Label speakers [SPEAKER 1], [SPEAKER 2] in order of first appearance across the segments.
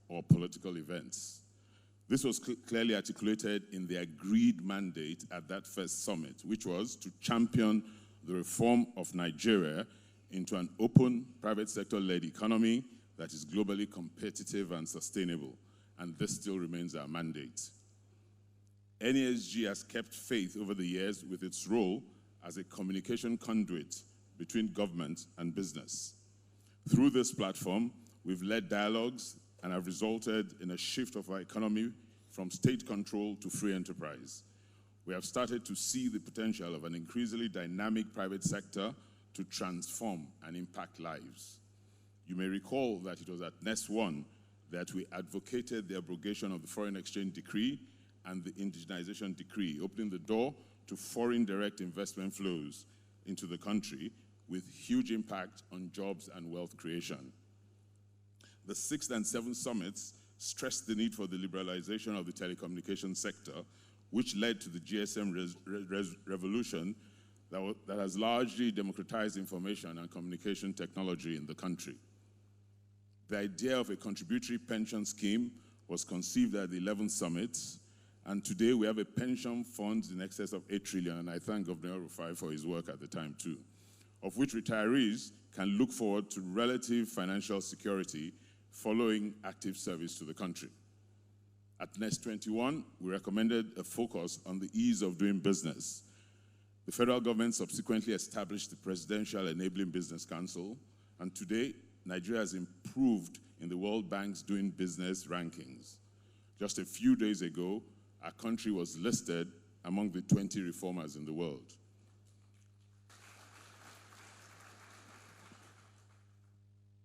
[SPEAKER 1] or political events. This was clearly articulated in the agreed mandate at that first summit, which was to champion the reform of Nigeria into an open, private sector-led economy that is globally competitive and sustainable. And this still remains our mandate. NESG has kept faith over the years with its role as a communication conduit between government and business. Through this platform, we've led dialogues and have resulted in a shift of our economy from state control to free enterprise. We have started to see the potential of an increasingly dynamic private sector to transform and impact lives. You may recall that it was at NESG that we advocated the abrogation of the Foreign Exchange Decree and the Indigenization Decree, opening the door to foreign direct investment flows into the country with huge impact on jobs and wealth creation. The 6th and 7th summits stressed the need for the liberalization of the telecommunications sector, which led to the GSM revolution that has largely democratized information and communication technology in the country. The idea of a contributory pension scheme was conceived at the 11th summit, and today we have a pension fund in excess of 8 trillion, and I thank Governor Rufai for his work at the time too, of which retirees can look forward to relative financial security following active service to the country. At NESG 21, we recommended a focus on the ease of doing business. The federal government subsequently established the Presidential Enabling Business Council, and today, Nigeria has improved in the World Bank's Doing Business rankings. Just a few days ago, our country was listed among the 20 reformers in the world.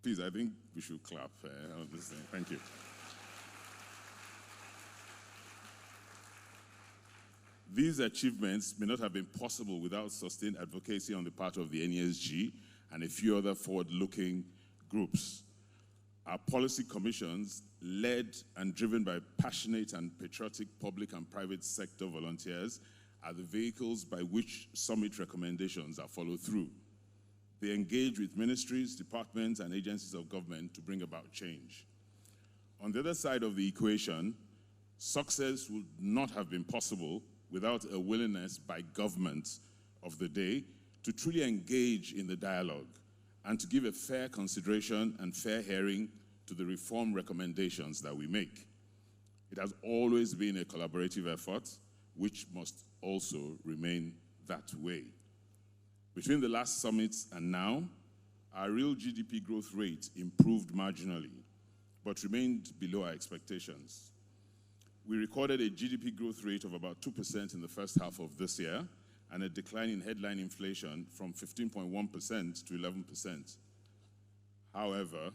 [SPEAKER 1] Please, I think we should clap on this thing. Thank you. These achievements may not have been possible without sustained advocacy on the part of the NESG and a few other forward-looking groups. Our policy commissions, led and driven by passionate and patriotic public and private sector volunteers, are the vehicles by which summit recommendations are followed through. They engage with ministries, departments, and agencies of government to bring about change. On the other side of the equation, success would not have been possible without a willingness by government of the day to truly engage in the dialogue and to give a fair consideration and fair hearing to the reform recommendations that we make. It has always been a collaborative effort, which must also remain that way. Between the last summits and now, our real GDP growth rate improved marginally, but remained below our expectations. We recorded a GDP growth rate of about 2% in the first half of this year, and a decline in headline inflation from 15.1% to 11%. However,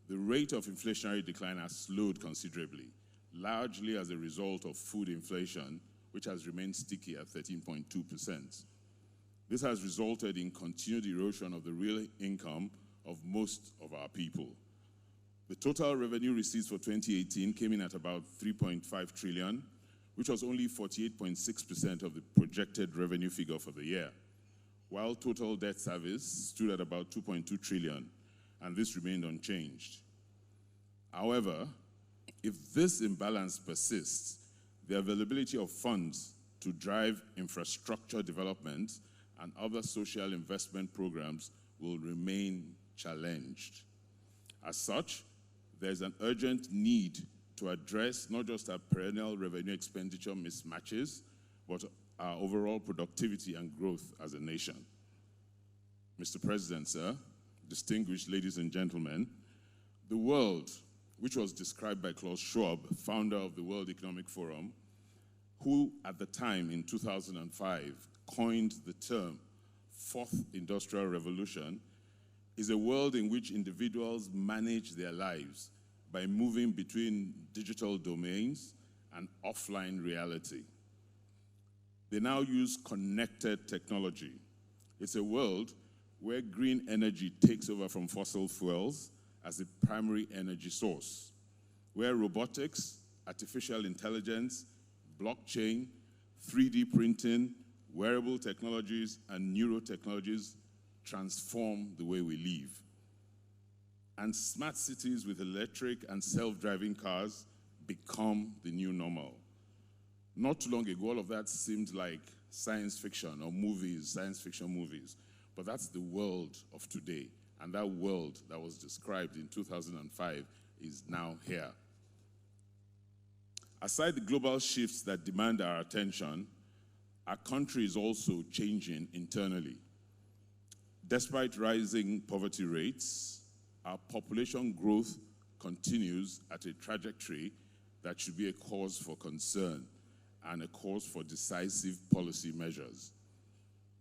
[SPEAKER 1] the rate of inflationary decline has slowed considerably, largely as a result of food inflation, which has remained sticky at 13.2%. This has resulted in continued erosion of the real income of most of our people. The total revenue receipts for 2018 came in at about 3.5 trillion, which was only 48.6% of the projected revenue figure for the year, while total debt service stood at about 2.2 trillion, and this remained unchanged. However, if this imbalance persists, the availability of funds to drive infrastructure development and other social investment programs will remain challenged. As such, there's an urgent need to address not just our perennial revenue expenditure mismatches, but our overall productivity and growth as a nation. Mr. President, sir, distinguished ladies and gentlemen, the world, which was described by Klaus Schwab, founder of the World Economic Forum, who at the time in 2005 coined the term Fourth Industrial Revolution, is a world in which individuals manage their lives by moving between digital domains and offline reality. They now use connected technology. It's a world where green energy takes over from fossil fuels as a primary energy source, where robotics, artificial intelligence, blockchain, 3D printing, wearable technologies, and neurotechnologies transform the way we live. and smart cities with electric and self-driving cars become the new normal. Not too long ago, all of that seemed like science fiction or movies, science fiction movies. But that's the world of today. And that world that was described in 2005 is now here. Aside the global shifts that demand our attention, our country is also changing internally. Despite rising poverty rates, our population growth continues at a trajectory that should be a cause for concern and a cause for decisive policy measures.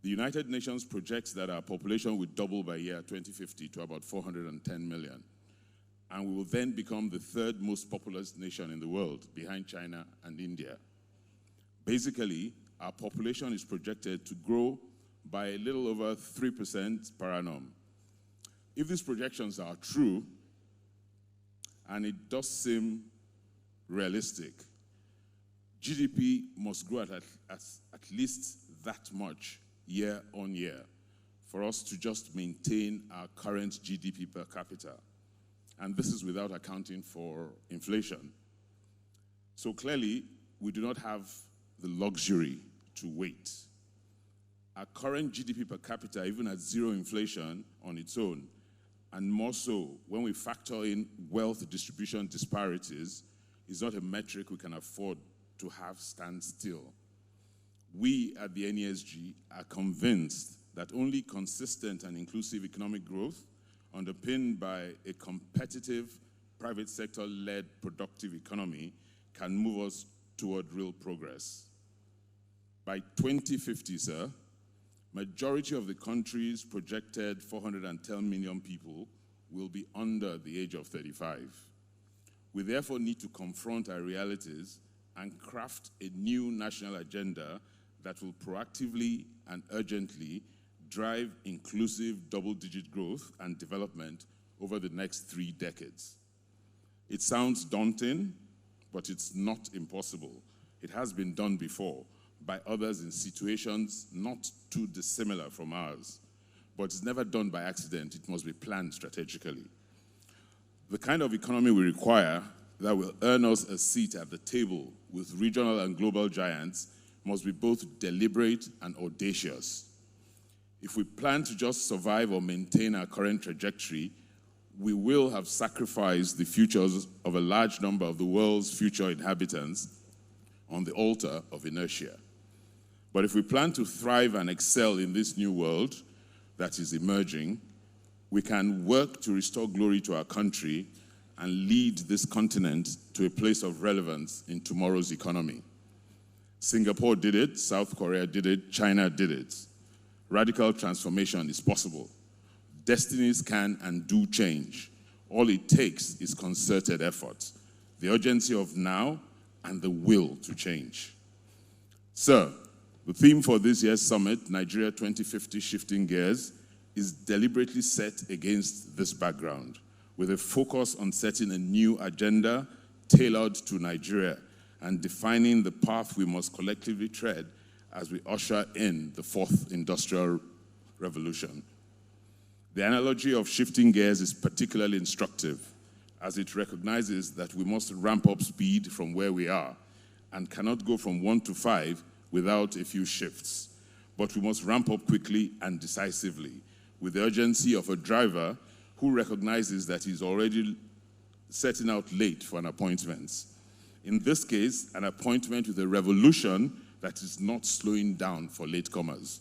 [SPEAKER 1] The United Nations projects that our population will double by year 2050 to about 410 million. And we will then become the third most populous nation in the world, behind China and India. Basically, our population is projected to grow by a little over 3% per annum. If these projections are true, and it does seem realistic, GDP must grow at least that much year on year for us to just maintain our current GDP per capita. And this is without accounting for inflation. So clearly, we do not have the luxury to wait. Our current GDP per capita, even at zero inflation on its own, and more so when we factor in wealth distribution disparities, is not a metric we can afford to have stand still. We at the NESG are convinced that only consistent and inclusive economic growth, underpinned by a competitive, private sector-led productive economy, can move us toward real progress. By 2050, sir, majority of the country's projected 410 million people will be under the age of 35. We therefore need to confront our realities and craft a new national agenda that will proactively and urgently drive inclusive double-digit growth and development over the next 3 decades. It sounds daunting, but it's not impossible. It has been done before by others in situations not too dissimilar from ours. But it's never done by accident. It must be planned strategically. The kind of economy we require that will earn us a seat at the table with regional and global giants must be both deliberate and audacious. If we plan to just survive or maintain our current trajectory, we will have sacrificed the futures of a large number of the world's future inhabitants on the altar of inertia. But if we plan to thrive and excel in this new world that is emerging, we can work to restore glory to our country and lead this continent to a place of relevance in tomorrow's economy. Singapore did it, South Korea did it, China did it. Radical transformation is possible. Destinies can and do change. All it takes is concerted effort, the urgency of now, and the will to change. Sir, the theme for this year's summit, Nigeria 2050 Shifting Gears, is deliberately set against this background, with a focus on setting a new agenda tailored to Nigeria and defining the path we must collectively tread as we usher in the fourth industrial revolution. The analogy of shifting gears is particularly instructive, as it recognizes that we must ramp up speed from where we are and cannot go from 1 to 5 without a few shifts. But we must ramp up quickly and decisively, with the urgency of a driver who recognizes that he's already setting out late for an appointment. In this case, an appointment with a revolution that is not slowing down for latecomers.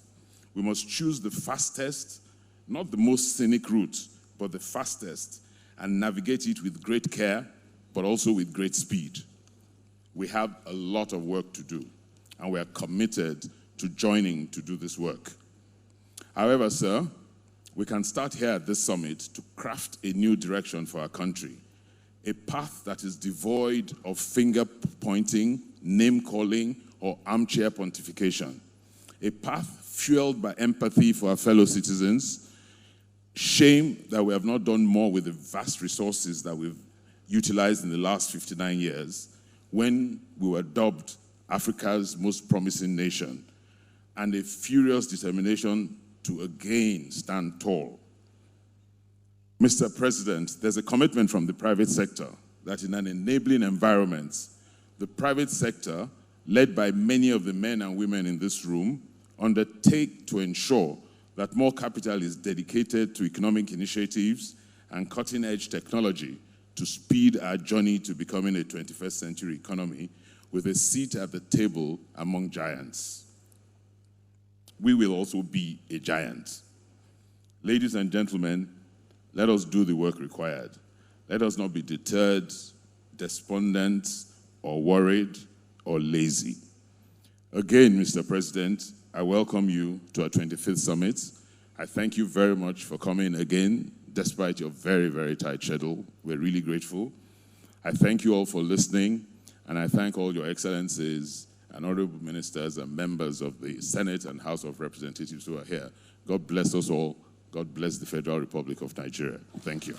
[SPEAKER 1] We must choose the fastest, not the most scenic route, but the fastest, and navigate it with great care, but also with great speed. We have a lot of work to do, and we are committed to joining to do this work. However, sir, we can start here at this summit to craft a new direction for our country, a path that is devoid of finger-pointing, name-calling, or armchair pontification, a path fueled by empathy for our fellow citizens. Shame that we have not done more with the vast resources that we've utilized in the last 59 years when we were dubbed Africa's most promising nation, and a furious determination to again stand tall. Mr. President, there's a commitment from the private sector that in an enabling environment, the private sector, led by many of the men and women in this room, undertake to ensure that more capital is dedicated to economic initiatives and cutting-edge technology to speed our journey to becoming a 21st century economy with a seat at the table among giants. We will also be a giant. Ladies and gentlemen, let us do the work required. Let us not be deterred, despondent, or worried, or lazy. Again, Mr. President, I welcome you to our 25th summit. I thank you very much for coming again, despite your very, very tight schedule. We're really grateful. I thank you all for listening, and I thank all your excellencies and honorable ministers and members of the Senate and House of Representatives who are here. God bless us all. God bless the Federal Republic of Nigeria. Thank you.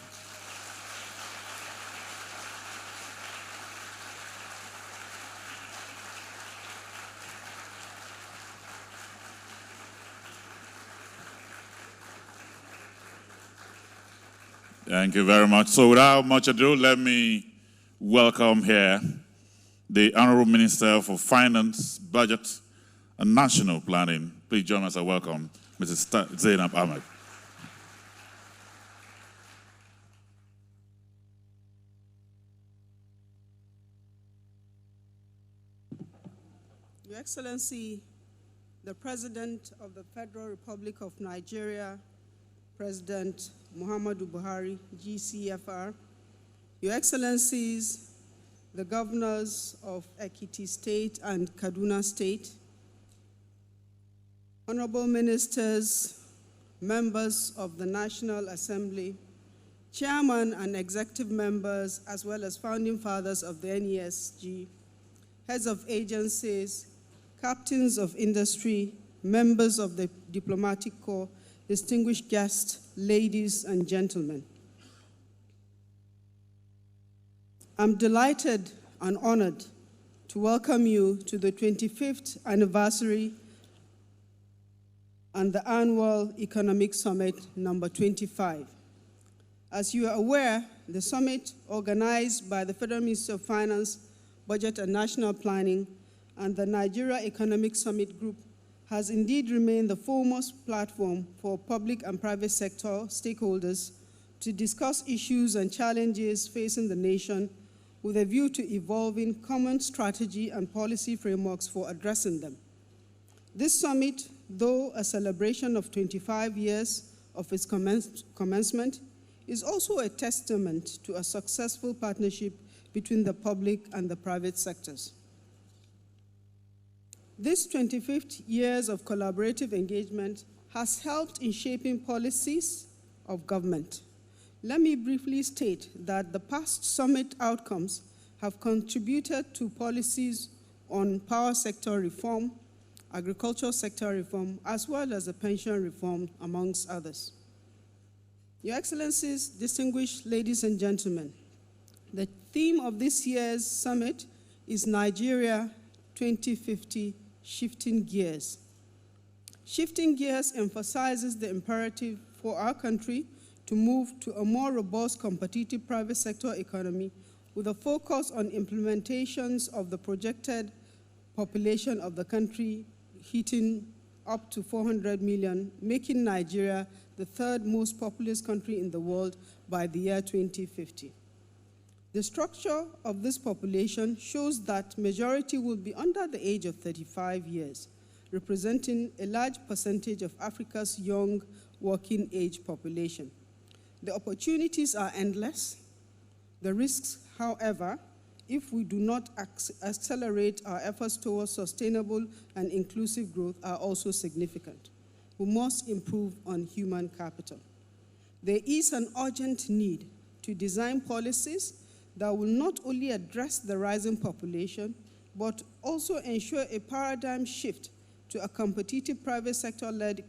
[SPEAKER 2] Thank you very much. So without much ado, let me welcome here the Honorable Minister for Finance, Budget, and National Planning. Please join us and welcome Mrs. Zainab Ahmed.
[SPEAKER 3] Your Excellency, the President of the Federal Republic of Nigeria, President Muhammadu Buhari, GCFR, Your Excellencies, the Governors of Ekiti State and Kaduna State, Honorable Ministers, Members of the National Assembly, Chairman and Executive Members, as well as Founding Fathers of the NESG, Heads of Agencies, Captains of Industry, Members of the Diplomatic Corps, distinguished guests, ladies and gentlemen. I'm delighted and honored to welcome you to the 25th anniversary and the annual Economic Summit number 25. As you are aware, the summit, organized by the Federal Ministry of Finance, Budget and National Planning and the Nigeria Economic Summit Group, has indeed remained the foremost platform for public and private sector stakeholders to discuss issues and challenges facing the nation with a view to evolving common strategy and policy frameworks for addressing them. This summit, though a celebration of 25 years of its commencement, is also a testament to a successful partnership between the public and the private sectors. This 25th years of collaborative engagement has helped in shaping policies of government. Let me briefly state that the past summit outcomes have contributed to policies on power sector reform, agricultural sector reform, as well as the pension reform, amongst others. Your Excellencies, distinguished ladies and gentlemen, the theme of this year's summit is Nigeria 2050, Shifting Gears. Shifting Gears emphasizes the imperative for our country to move to a more robust, competitive private sector economy with a focus on implementations of the projected population of the country hitting up to 400 million, making Nigeria the third most populous country in the world by the year 2050. The structure of this population shows that majority will be under the age of 35 years, representing a large percentage of Africa's young working age population. The opportunities are endless. The risks, however, if we do not accelerate our efforts towards sustainable and inclusive growth, are also significant. We must improve on human capital. There is an urgent need to design policies that will not only address the rising population, but also ensure a paradigm shift to a competitive private sector-led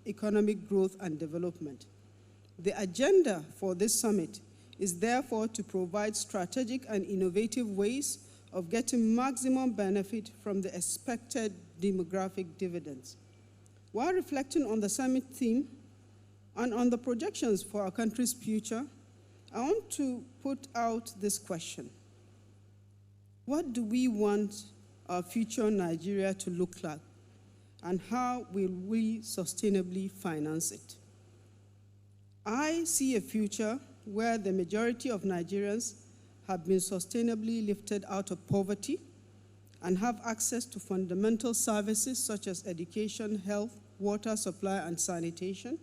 [SPEAKER 3] economic growth and development. The agenda for this summit is therefore to provide strategic and innovative ways of getting maximum benefit from the expected demographic dividends. While reflecting on the summit theme, And on the projections for our country's future, I want to put out this question. What do we want our future Nigeria to look like? And how will we sustainably finance it? I see a future where the majority of Nigerians have been sustainably lifted out of poverty and have access to fundamental services such as education, health, water supply, and sanitation.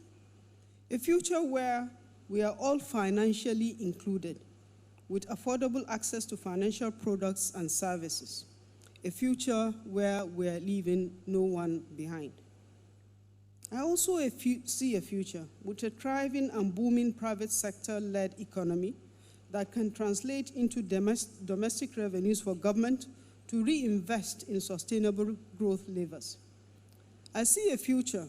[SPEAKER 3] A future where we are all financially included with affordable access to financial products and services. A future where we are leaving no one behind. I also see a future with a thriving and booming private sector-led economy that can translate into domestic revenues for government to reinvest in sustainable growth levers. I see a future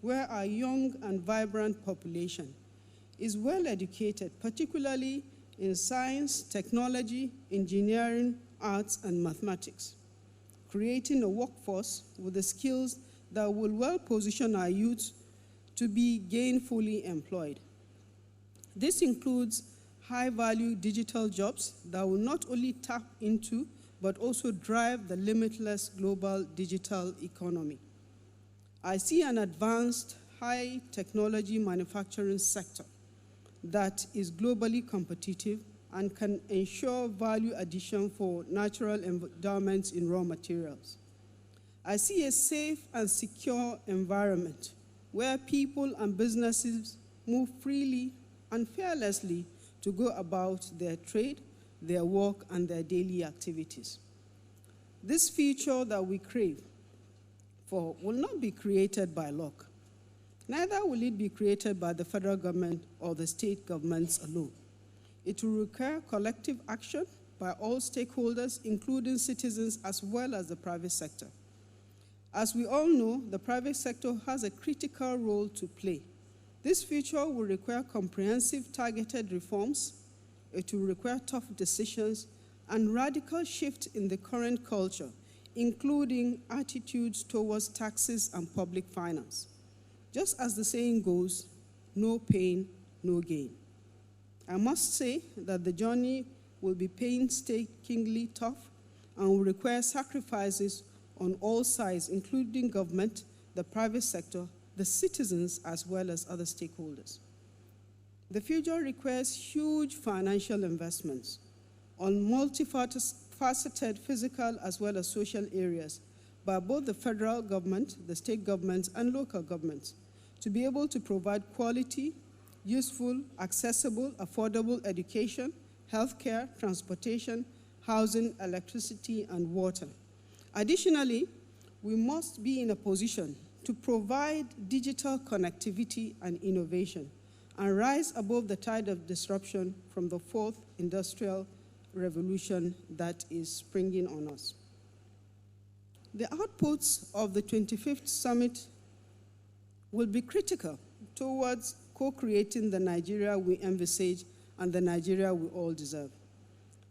[SPEAKER 3] where our young and vibrant population is well educated, particularly in science, technology, engineering, arts, and mathematics, creating a workforce with the skills that will well position our youth to be gainfully employed. This includes high-value digital jobs that will not only tap into, but also drive the limitless global digital economy. I see an advanced high-technology manufacturing sector that is globally competitive and can ensure value addition for natural endowments in raw materials. I see a safe and secure environment where people and businesses move freely and fearlessly to go about their trade, their work, and their daily activities. This future that we crave for will not be created by luck. Neither will it be created by the federal government or the state governments alone. It will require collective action by all stakeholders, including citizens as well as the private sector. As we all know, the private sector has a critical role to play. This future will require comprehensive targeted reforms. It will require tough decisions and radical shift in the current culture, including attitudes towards taxes and public finance. Just as the saying goes, no pain, no gain. I must say that the journey will be painstakingly tough and will require sacrifices on all sides, including government, the private sector, the citizens, as well as other stakeholders. The future requires huge financial investments on multifaceted physical as well as social areas by both the federal government, the state governments, and local governments to be able to provide quality, useful, accessible, affordable education, healthcare, transportation, housing, electricity, and water. Additionally, we must be in a position to provide digital connectivity and innovation and rise above the tide of disruption from the fourth industrial revolution that is springing on us. The outputs of the 25th summit will be critical towards co-creating the Nigeria we envisage and the Nigeria we all deserve.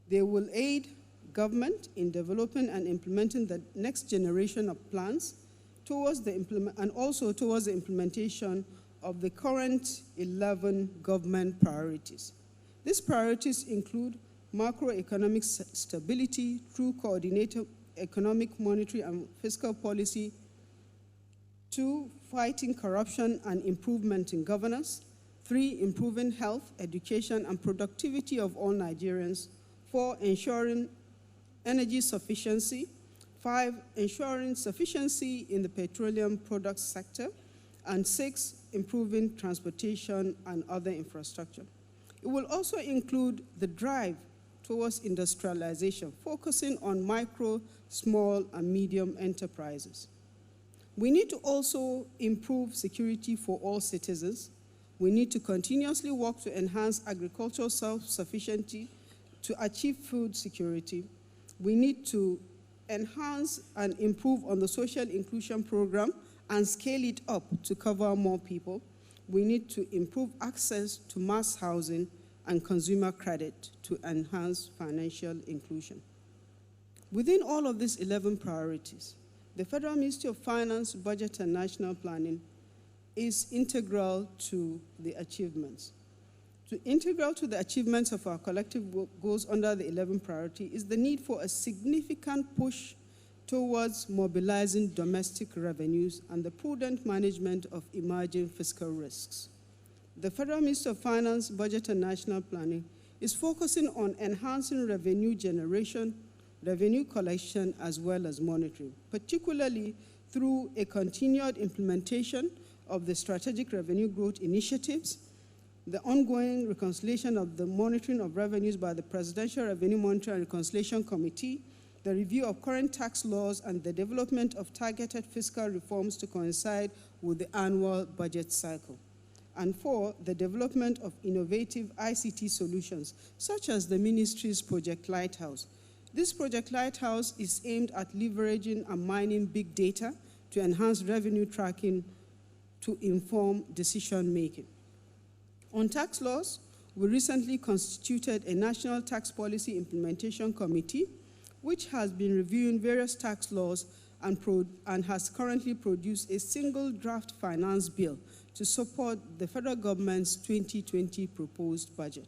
[SPEAKER 3] They will aid government in developing and implementing the next generation of plans towards the implementation of the current 11 government priorities. These priorities include macroeconomic stability through coordinated economic, monetary, and fiscal policy, 2, fighting corruption and improvement in governance, 3, improving health, education, and productivity of all Nigerians, 4, ensuring energy sufficiency, 5, ensuring sufficiency in the petroleum products sector, and 6, improving transportation and other infrastructure. It will also include the drive towards industrialization, focusing on micro, small, and medium enterprises. We need to also improve security for all citizens. We need to continuously work to enhance agricultural self-sufficiency to achieve food security. We need to enhance and improve on the social inclusion program and scale it up to cover more people. We need to improve access to mass housing and consumer credit to enhance financial inclusion. Within all of these 11 priorities, the Federal Ministry of Finance, Budget, and National Planning is integral to the achievements. Integral to the achievements of our collective goals under the 11th priority is the need for a significant push towards mobilizing domestic revenues and the prudent management of emerging fiscal risks. The Federal Ministry of Finance, Budget and National Planning is focusing on enhancing revenue generation, revenue collection, as well as monitoring, particularly through a continued implementation of the strategic revenue growth initiatives, the ongoing reconciliation of the monitoring of revenues by the Presidential Revenue Monitoring and Reconciliation Committee, the review of current tax laws, and the development of targeted fiscal reforms to coincide with the annual budget cycle. And 4, the development of innovative ICT solutions, such as the ministry's Project Lighthouse. This Project Lighthouse is aimed at leveraging and mining big data to enhance revenue tracking to inform decision-making. On tax laws, we recently constituted a National Tax Policy Implementation Committee, which has been reviewing various tax laws and has currently produced a single draft finance bill to support the federal government's 2020 proposed budget.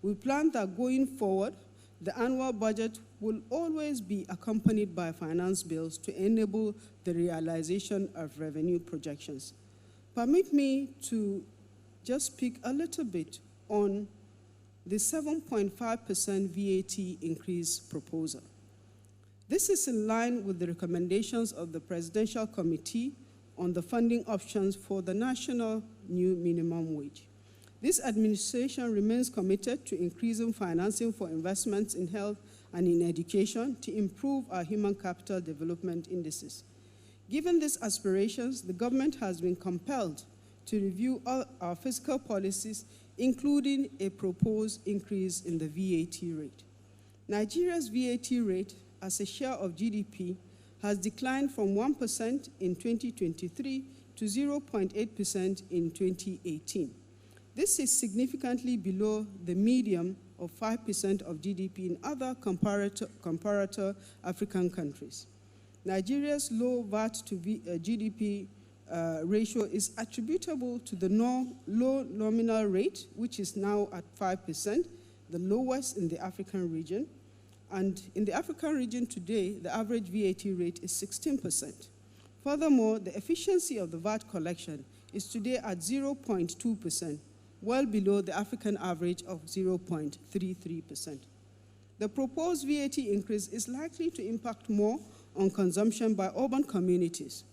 [SPEAKER 3] We plan that going forward, the annual budget will always be accompanied by finance bills to enable the realization of revenue projections. Permit me to just speak a little bit on the 7.5% V80 increase proposal. This is in line with the recommendations of the Presidential Committee on the funding options for the national new minimum wage. This administration remains committed to increasing financing for investments in health and in education to improve our human capital development indices. Given these aspirations, the government has been compelled to review all our fiscal policies, including a proposed increase in the V80 rate. Nigeria's V80 rate as a share of GDP has declined from 1% in 2023 to 0.8% in 2018. This is significantly below the median of 5% of GDP in other comparator African countries. Nigeria's low VAT to GDP ratio is attributable to the low nominal rate, which is now at 5%, the lowest in the African region. And in the African region today, the average VAT rate is 16%. Furthermore, the efficiency of the VAT collection is today at 0.2%, well below the African average of 0.33%. The proposed VAT increase is likely to impact more on consumption by urban communities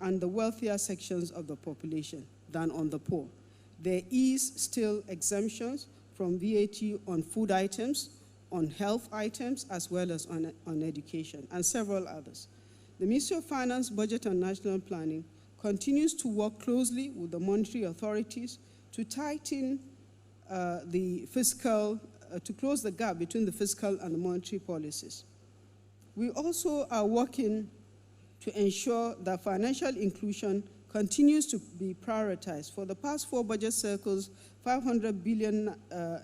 [SPEAKER 3] and the wealthier sections of the population than on the poor. There is still exemptions from VAT on food items, on health items, as well as on education, and several others. The Ministry of Finance, Budget and National Planning continues to work closely with the monetary authorities to tighten to close the gap between the fiscal and the monetary policies. We also are working to ensure that financial inclusion continues to be prioritized. For the past 4 budget cycles, 500 billion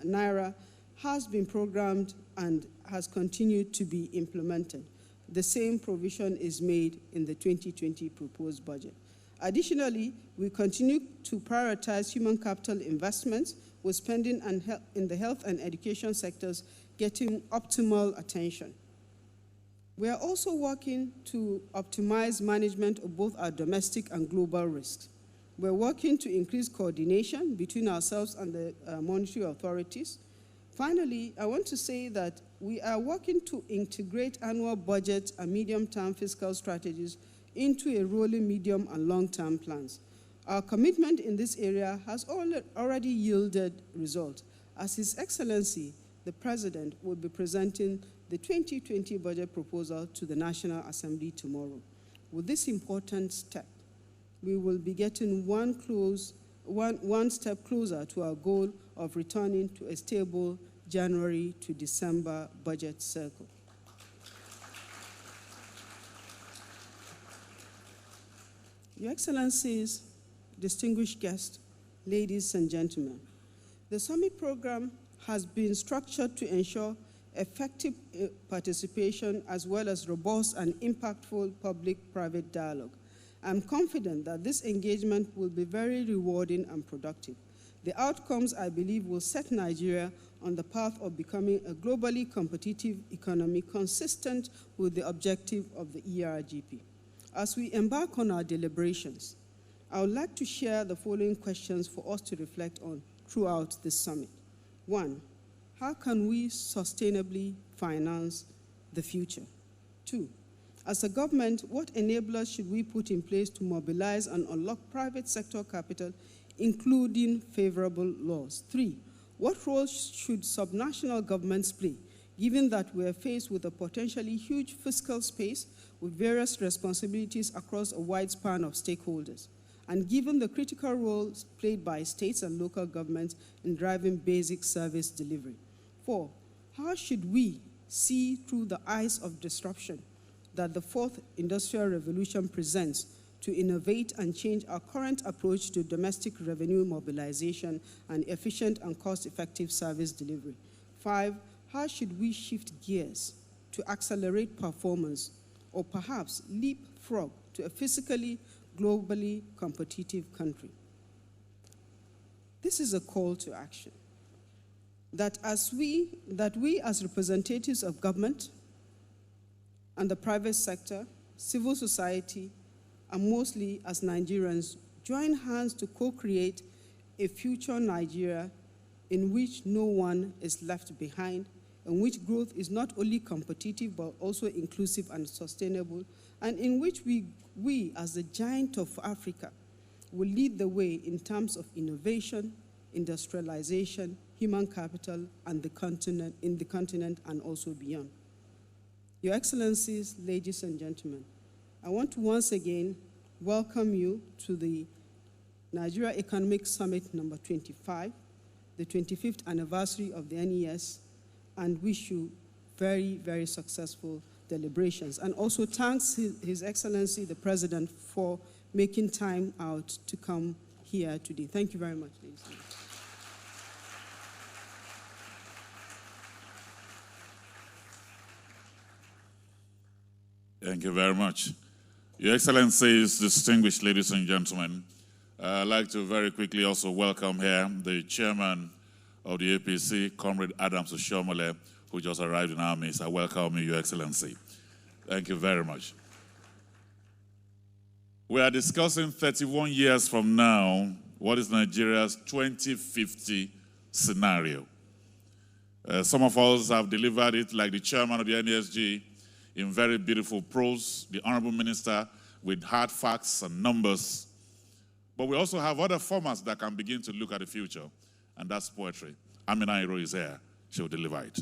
[SPEAKER 3] naira has been programmed and has continued to be implemented. The same provision is made in the 2020 proposed budget. Additionally, we continue to prioritize human capital investments, with spending in the health and education sectors getting optimal attention. We are also working to optimize management of both our domestic and global risks. We're working to increase coordination between ourselves and the monetary authorities. Finally, I want to say that we are working to integrate annual budget and medium-term fiscal strategies into a rolling medium and long-term plans. Our commitment in this area has already yielded results, as His Excellency, the President, will be presenting the 2020 budget proposal to the National Assembly tomorrow. With this important step, we will be getting one step closer to our goal of returning to a stable January to December budget cycle. Your Excellencies, distinguished guests, ladies and gentlemen, the summit program has been structured to ensure effective participation as well as robust and impactful public-private dialogue. I'm confident that this engagement will be very rewarding and productive. The outcomes, I believe, will set Nigeria on the path of becoming a globally competitive economy consistent with the objective of the ERGP. As we embark on our deliberations, I would like to share the following questions for us to reflect on throughout this summit. 1, how can we sustainably finance the future? 2, as a government, what enablers should we put in place to mobilize and unlock private sector capital, including favorable laws? 3, what role should subnational governments play, given that we are faced with a potentially huge fiscal space with various responsibilities across a wide span of stakeholders, and given the critical roles played by states and local governments in driving basic service delivery? 4, how should we see through the eyes of disruption that the fourth industrial revolution presents to innovate and change our current approach to domestic revenue mobilization and efficient and cost-effective service delivery? 5, how should we shift gears to accelerate performance, or perhaps leapfrog to a physically, globally competitive country? This is a call to action. That we as representatives of government and the private sector, civil society, and mostly as Nigerians, join hands to co-create a future Nigeria in which no one is left behind, in which growth is not only competitive but also inclusive and sustainable, and in which we as the giant of Africa will lead the way in terms of innovation, industrialization, human capital, and in the continent and also beyond. Your Excellencies, ladies and gentlemen, I want to once again welcome you to the Nigeria Economic Summit number 25, the 25th anniversary of the NES, and wish you very, very successful deliberations. And also thanks His Excellency, the President, for making time out to come here today. Thank you very much, ladies and gentlemen.
[SPEAKER 2] Thank you very much. Your Excellencies, distinguished ladies and gentlemen, I'd like to very quickly also welcome here the chairman of the APC, Comrade Adams Oshomole, who just arrived in our midst. I welcome you, Your Excellency. Thank you very much. We are discussing 31 years from now, what is Nigeria's 2050 scenario. Some of us have delivered it like the chairman of the NESG, in very beautiful prose, the Honorable Minister with hard facts and numbers. But we also have other formats that can begin to look at the future, and that's poetry. Amina Iro is here. She will deliver it.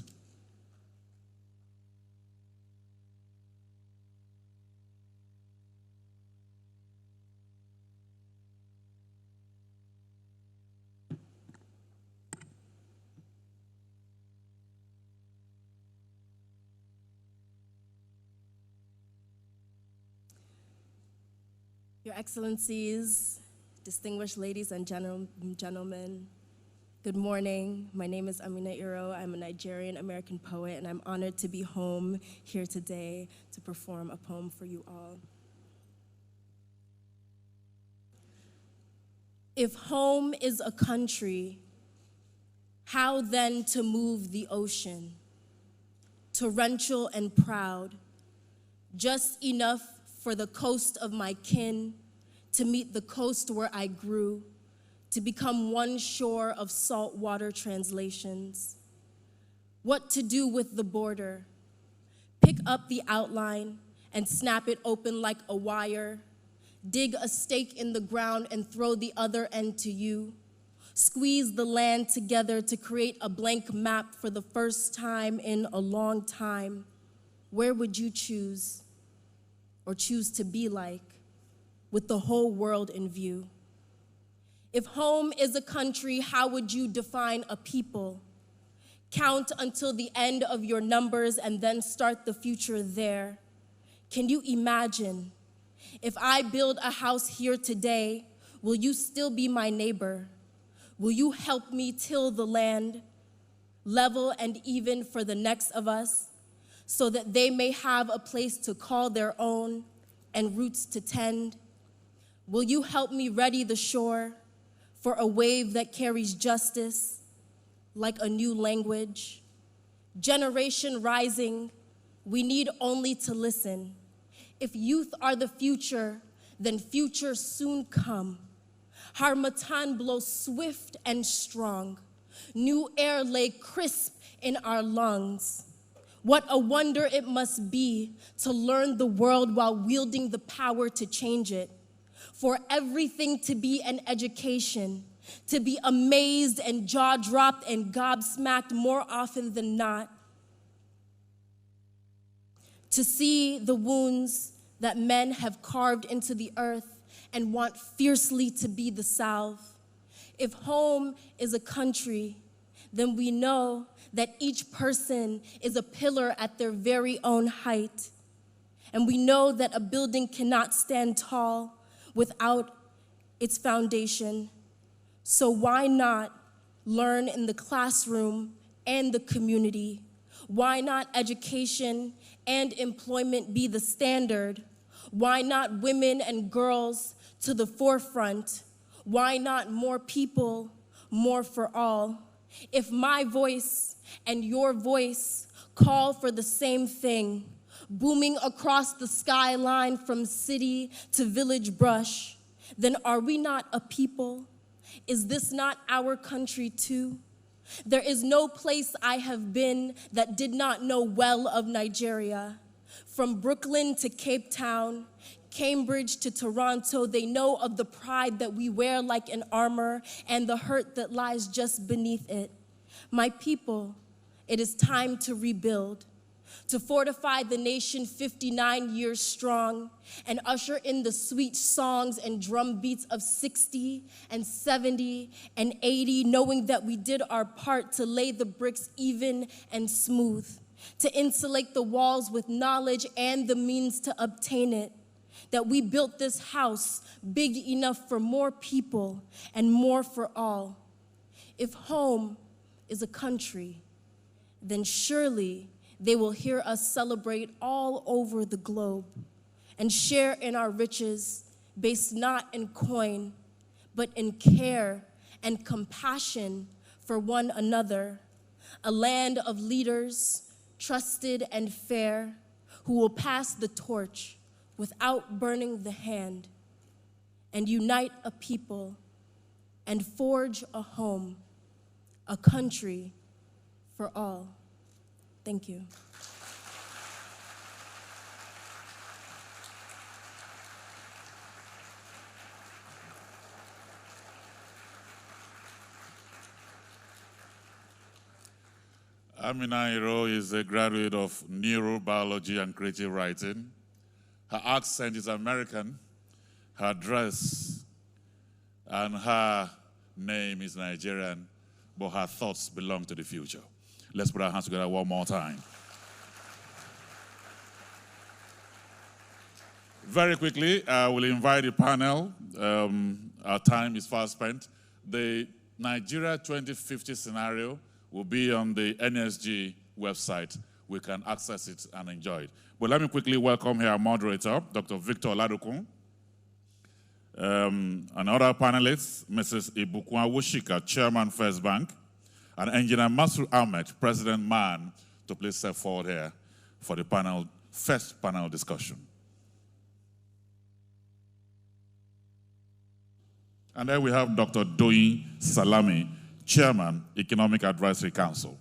[SPEAKER 4] Your Excellencies, distinguished ladies and gentlemen, good morning. My name is Amina Iro. I'm a Nigerian American poet, and I'm honored to be home here today to perform a poem for you all. If home is a country, how then to move the ocean? Torrential and proud, just enough for the coast of my kin to meet the coast where I grew, to become one shore of saltwater translations. What to do with the border? Pick up the outline and snap it open like a wire, dig a stake in the ground and throw the other end to you, squeeze the land together to create a blank map for the first time in a long time. Where would you choose? Or choose to be like, with the whole world in view? If home is a country, how would you define a people? Count until the end of your numbers and then start the future there. Can you imagine? If I build a house here today, will you still be my neighbor? Will you help me till the land, level and even for the next of us, so that they may have a place to call their own and roots to tend? Will you help me ready the shore for a wave that carries justice like a new language? Generation rising, we need only to listen. If youth are the future, then future soon come. Harmattan blows swift and strong. New air lay crisp in our lungs. What a wonder it must be to learn the world while wielding the power to change it. For everything to be an education, to be amazed and jaw-dropped and gobsmacked more often than not. To see the wounds that men have carved into the earth and want fiercely to be the salve. If home is a country, then we know that each person is a pillar at their very own height. And we know that a building cannot stand tall without its foundation. So why not learn in the classroom and the community? Why not education and employment be the standard? Why not women and girls to the forefront? Why not more people, more for all? If my voice and your voice call for the same thing, booming across the skyline from city to village brush, then are we not a people? Is this not our country too? There is no place I have been that did not know well of Nigeria. From Brooklyn to Cape Town, Cambridge to Toronto, they know of the pride that we wear like an armor and the hurt that lies just beneath it. My people, it is time to rebuild, to fortify the nation 59 years strong and usher in the sweet songs and drum beats of 60 and 70 and 80, knowing that we did our part to lay the bricks even and smooth, to insulate the walls with knowledge and the means to obtain it, that we built this house big enough for more people and more for all. If home is a country, then surely they will hear us celebrate all over the globe and share in our riches based not in coin, but in care and compassion for one another. A land of leaders, trusted and fair, who will pass the torch without burning the hand, and unite a people and forge a home, a country for all. Thank you.
[SPEAKER 2] Amina Iro is a graduate of neurobiology and creative writing. Her accent is American, her dress and her name is Nigerian, but her thoughts belong to the future. Let's put our hands together one more time. Very quickly, I will invite the panel. Our time is fast spent. The Nigeria 2050 scenario will be on the NESG website. We can access it and enjoy it. But let me quickly welcome here our moderator, Dr. Victor Oladokun. Another panelist, Mrs. Ibukwa Woshika, Chairman, First Bank, and Engineer Masru Ahmed, President MAN, to please step forward here for the first panel discussion. And then we have Dr. Doyin Salami, Chairman, Economic Advisory Council.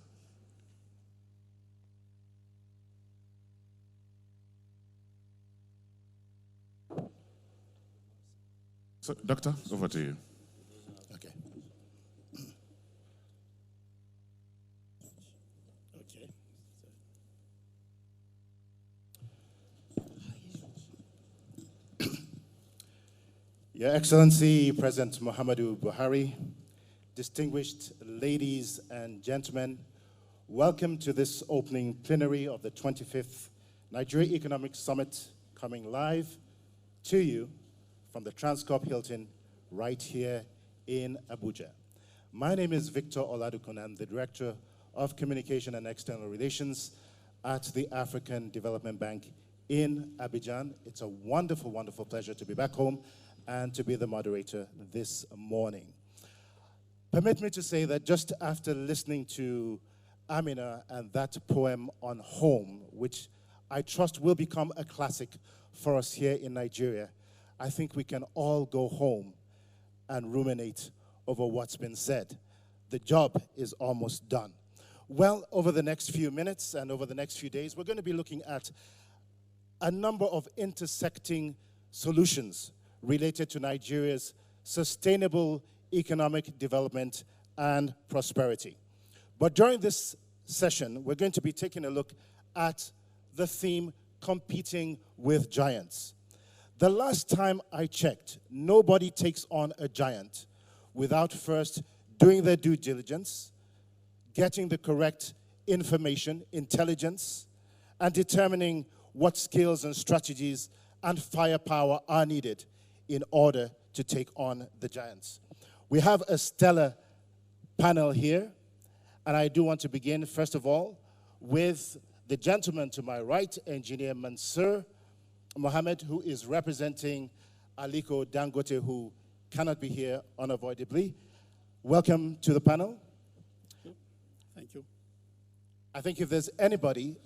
[SPEAKER 2] So, Doctor, over to you.
[SPEAKER 5] Okay. Your Excellency, President Muhammadu Buhari, distinguished ladies and gentlemen, welcome to this opening plenary of the 25th Nigeria Economic Summit, coming live to you from the Transcorp Hilton right here in Abuja. My name is Victor Oladokun. I'm the Director of Communication and External Relations at the African Development Bank in Abidjan. It's a wonderful, wonderful pleasure to be back home and to be the moderator this morning. Permit me to say that just after listening to Amina and that poem on home, which I trust will become a classic for us here in Nigeria, I think we can all go home and ruminate over what's been said. The job is almost done. Well, over the next few minutes and over the next few days, we're going to be looking at a number of intersecting solutions related to Nigeria's sustainable economic development and prosperity. But during this session, we're going to be taking a look at the theme, competing with giants. The last time I checked, nobody takes on a giant without first doing their due diligence, getting the correct information, intelligence, and determining what skills and strategies and firepower are needed in order to take on the giants. We have a stellar panel here, and I do want to begin, first of all, with the gentleman to my right, Engineer Mansour Mohammed, who is representing Aliko Dangote, who cannot be here unavoidably. Welcome to the panel.
[SPEAKER 6] Thank you.
[SPEAKER 5] I think if there's anybody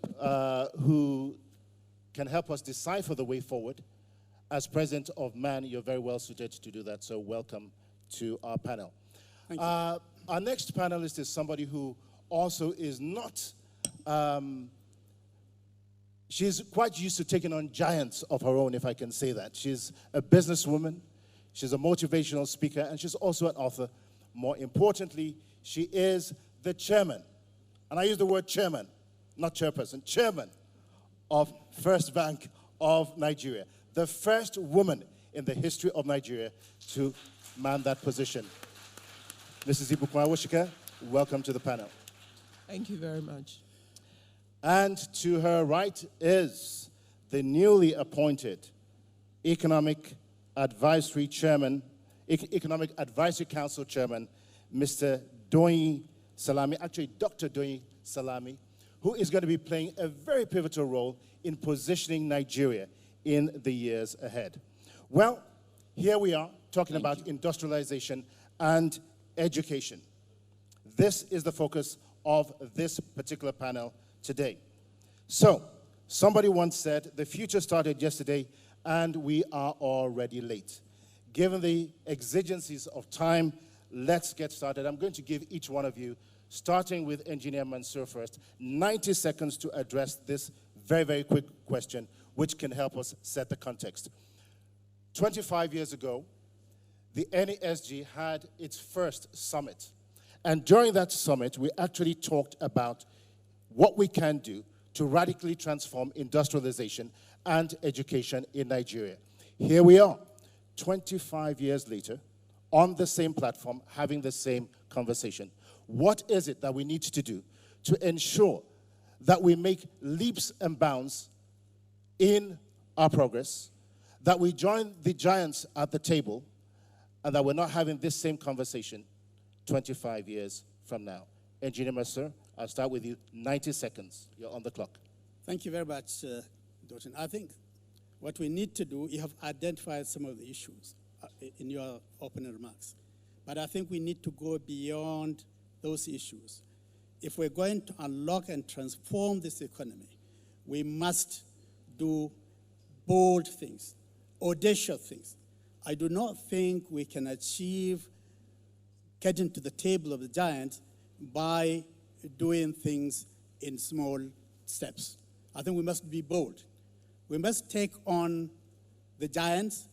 [SPEAKER 5] who can help us decipher the way forward, as president of MAN, you're very well suited to do that, so welcome to our panel.
[SPEAKER 6] Thank you.
[SPEAKER 5] Our next panelist is somebody who also is not, she's quite used to taking on giants of her own, if I can say that. She's a businesswoman, she's a motivational speaker, and she's also an author. More importantly, she is the chairman, and I use the word chairman, not chairperson, chairman of First Bank of Nigeria, the first woman in the history of Nigeria to man that position. Mrs. Ibukwa Woshika, welcome to the panel.
[SPEAKER 7] Thank you very much.
[SPEAKER 5] And to her right is the newly appointed Economic Advisory Chairman, Economic Advisory Council Chairman, Mr. Doyin Salami, actually Dr. Doyin Salami, who is going to be playing a very pivotal role in positioning Nigeria in the years ahead. Well, here we are talking about industrialization and education. This is the focus of this particular panel today. So, somebody once said, the future started yesterday and we are already late. Given the exigencies of time, let's get started. I'm going to give each one of you, starting with Engineer Mansour first, 90 seconds to address this very, very quick question, which can help us set the context. 25 years ago, the NESG had its first summit. And during that summit, we actually talked about what we can do to radically transform industrialization and education in Nigeria. Here we are, 25 years later, on the same platform, having the same conversation. What is it that we need to do to ensure that we make leaps and bounds in our progress, that we join the giants at the table, and that we're not having this same conversation 25 years from now? Engineer Mansour, I'll start with you. 90 seconds. You're on the clock.
[SPEAKER 6] Thank you very much, Dr. I think what we need to do, you have identified some of the issues in your opening remarks. But I think we need to go beyond those issues. If we're going to unlock and transform this economy, we must do bold things, audacious things. I do not think we can achieve getting to the table of the giants by doing things in small steps. I think we must be bold. We must take on the giants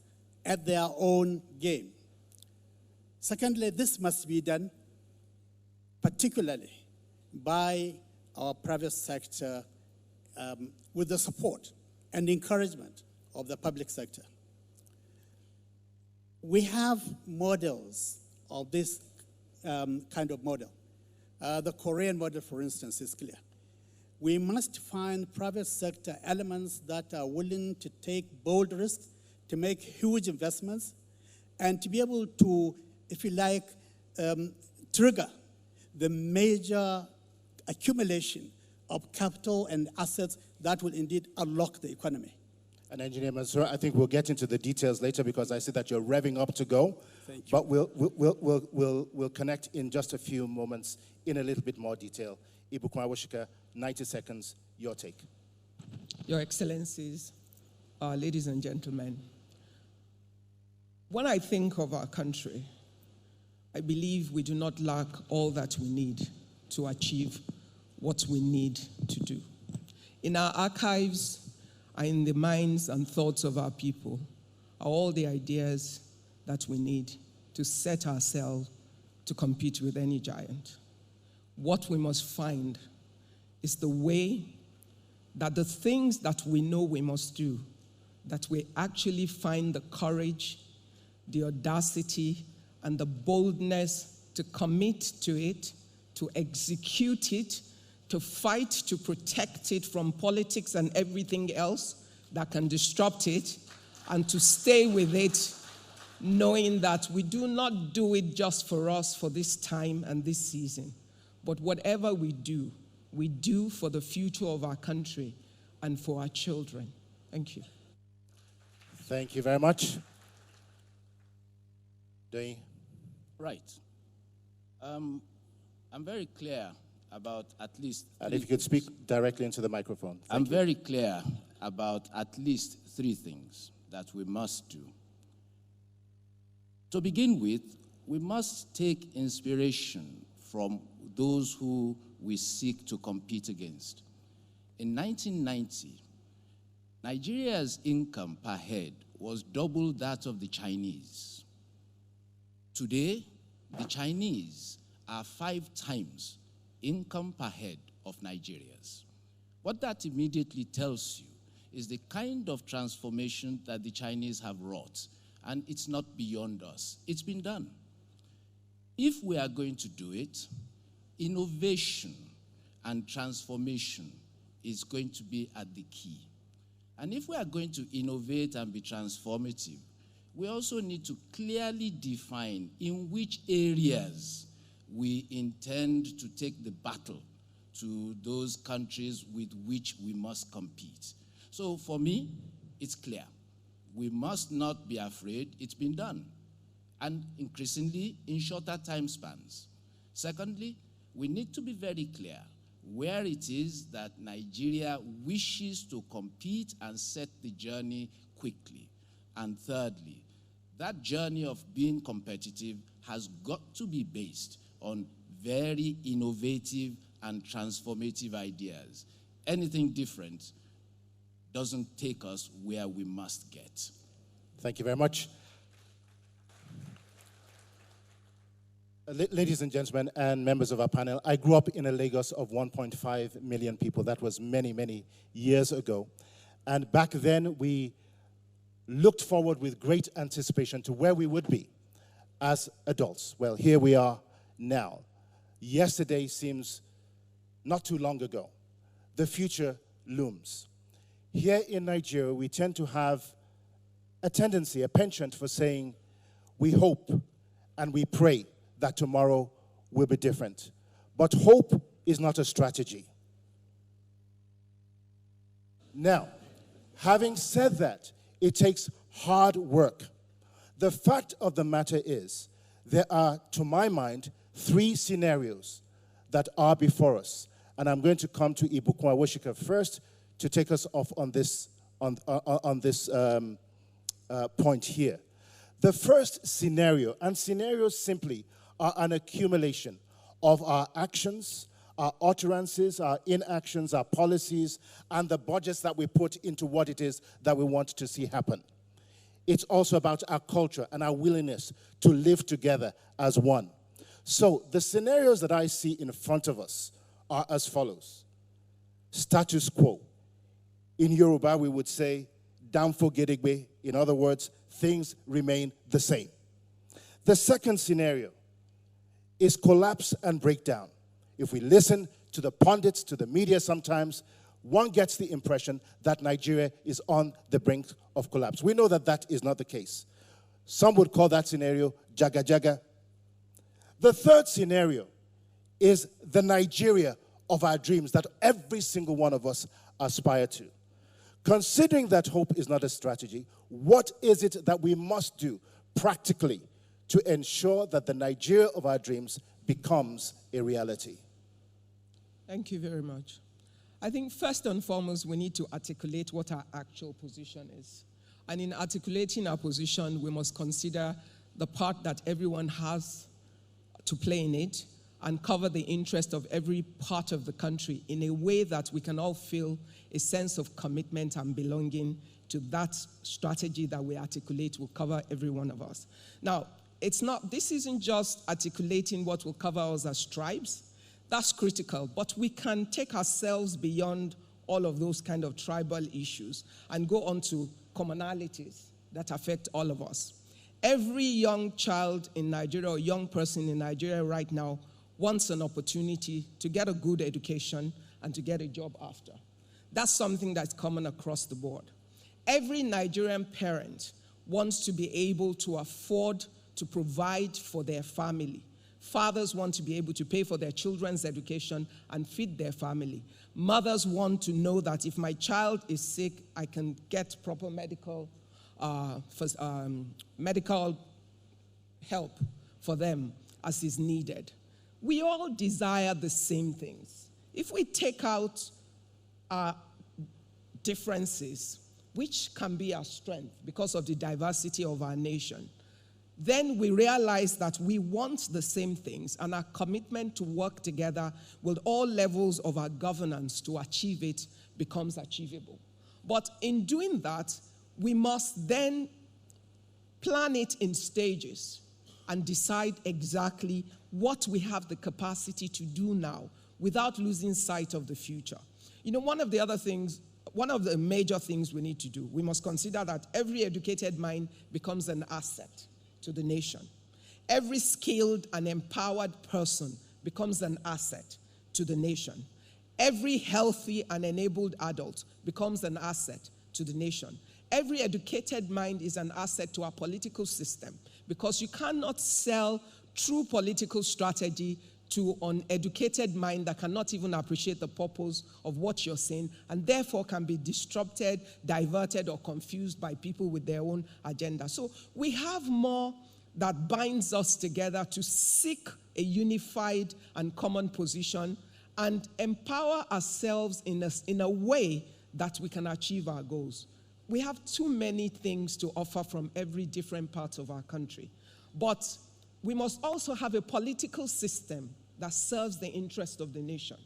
[SPEAKER 6] at their own game. Secondly, this must be done particularly by our private sector with the support and encouragement of the public sector. We have models of this kind of model. The Korean model, for instance, is clear. We must find private sector elements that are willing to take bold risks, to make huge investments, and to be able to, if you like, trigger the major accumulation of capital and assets that will indeed unlock the economy.
[SPEAKER 5] And Engineer Mansour, I think we'll get into the details later because I see that you're revving up to go.
[SPEAKER 6] Thank you.
[SPEAKER 5] But we'll connect in just a few moments in a little bit more detail. Ibukun Awosika, 90 seconds, your take.
[SPEAKER 7] Your Excellencies, ladies and gentlemen, when I think of our country, I believe we do not lack all that we need to achieve what we need to do. In our archives, and in the minds and thoughts of our people, are all the ideas that we need to set ourselves to compete with any giant. What we must find is the way that the things that we know we must do, that we actually find the courage, the audacity, and the boldness to commit to it, to execute it, to fight to protect it from politics and everything else that can disrupt it, and to stay with it, knowing that we do not do it just for us for this time and this season, but whatever we do for the future of our country and for our children. Thank you.
[SPEAKER 5] Thank you very much. Day.
[SPEAKER 8] Right. I'm very clear about at least
[SPEAKER 5] and if you could speak directly into the microphone.
[SPEAKER 8] I'm very clear about at least 3 things that we must do. To begin with, we must take inspiration from those who we seek to compete against. In 1990, Nigeria's income per head was double that of the Chinese. Today, the Chinese are 5 times income per head of Nigerians. What that immediately tells you is the kind of transformation that the Chinese have wrought, and it's not beyond us. It's been done. If we are going to do it, innovation and transformation is going to be at the key. And if we are going to innovate and be transformative, we also need to clearly define in which areas we intend to take the battle to those countries with which we must compete. So for me, it's clear. We must not be afraid. It's been done, and increasingly in shorter time spans. Secondly, we need to be very clear where it is that Nigeria wishes to compete and set the journey quickly. And thirdly, that journey of being competitive has got to be based on very innovative and transformative ideas. Anything different doesn't take us where we must get.
[SPEAKER 5] Thank you very much. Ladies and gentlemen and members of our panel, I grew up in a Lagos of 1.5 million people. That was many, many years ago. And back then, we looked forward with great anticipation to where we would be as adults. Well, here we are now. Yesterday seems not too long ago. The future looms. Here in Nigeria, we tend to have a tendency, a penchant for saying, we hope and we pray that tomorrow will be different. But hope is not a strategy. Now, having said that, it takes hard work. The fact of the matter is, there are, to my mind, 3 scenarios that are before us. And I'm going to come to Ibukun Awosika first to take us off on this, point here. The first scenario, and scenarios simply are an accumulation of our actions, our utterances, our inactions, our policies, and the budgets that we put into what it is that we want to see happen. It's also about our culture and our willingness to live together as one. So the scenarios that I see in front of us are as follows. Status quo. In Yoruba, we would say, Damfo Gedigbe. In other words, things remain the same. The second scenario is collapse and breakdown. If we listen to the pundits, to the media sometimes, one gets the impression that Nigeria is on the brink of collapse. We know that that is not the case. Some would call that scenario jaga jaga. The third scenario is the Nigeria of our dreams that every single one of us aspire to. Considering that hope is not a strategy, what is it that we must do practically to ensure that the Nigeria of our dreams becomes a reality?
[SPEAKER 7] Thank you very much. I think first and foremost, we need to articulate what our actual position is. And in articulating our position, we must consider the part that everyone has to play in it and cover the interest of every part of the country in a way that we can all feel a sense of commitment and belonging to that strategy that we articulate will cover every one of us. Now, this isn't just articulating what will cover us as tribes. That's critical, but we can take ourselves beyond all of those kind of tribal issues and go on to commonalities that affect all of us. Every young child in Nigeria or young person in Nigeria right now wants an opportunity to get a good education and to get a job after. That's something that's common across the board. Every Nigerian parent wants to be able to afford to provide for their family. Fathers want to be able to pay for their children's education and feed their family. Mothers want to know that if my child is sick, I can get proper medical help for them as is needed. We all desire the same things. If we take out our differences, which can be our strength because of the diversity of our nation, then we realize that we want the same things, and our commitment to work together with all levels of our governance to achieve it becomes achievable. But in doing that, we must then plan it in stages and decide exactly what we have the capacity to do now without losing sight of the future. You know, one of the major things we need to do, we must consider that every educated mind becomes an asset to the nation. Every skilled and empowered person becomes an asset to the nation. Every healthy and enabled adult becomes an asset to the nation. Every educated mind is an asset to our political system, because you cannot sell true political strategy to an uneducated mind that cannot even appreciate the purpose of what you're saying, and therefore can be disrupted, diverted, or confused by people with their own agenda. So we have more that binds us together to seek a unified and common position and empower ourselves in a way that we can achieve our goals. We have too many things to offer from every different part of our country. But we must also have a political system that serves the interest of the nation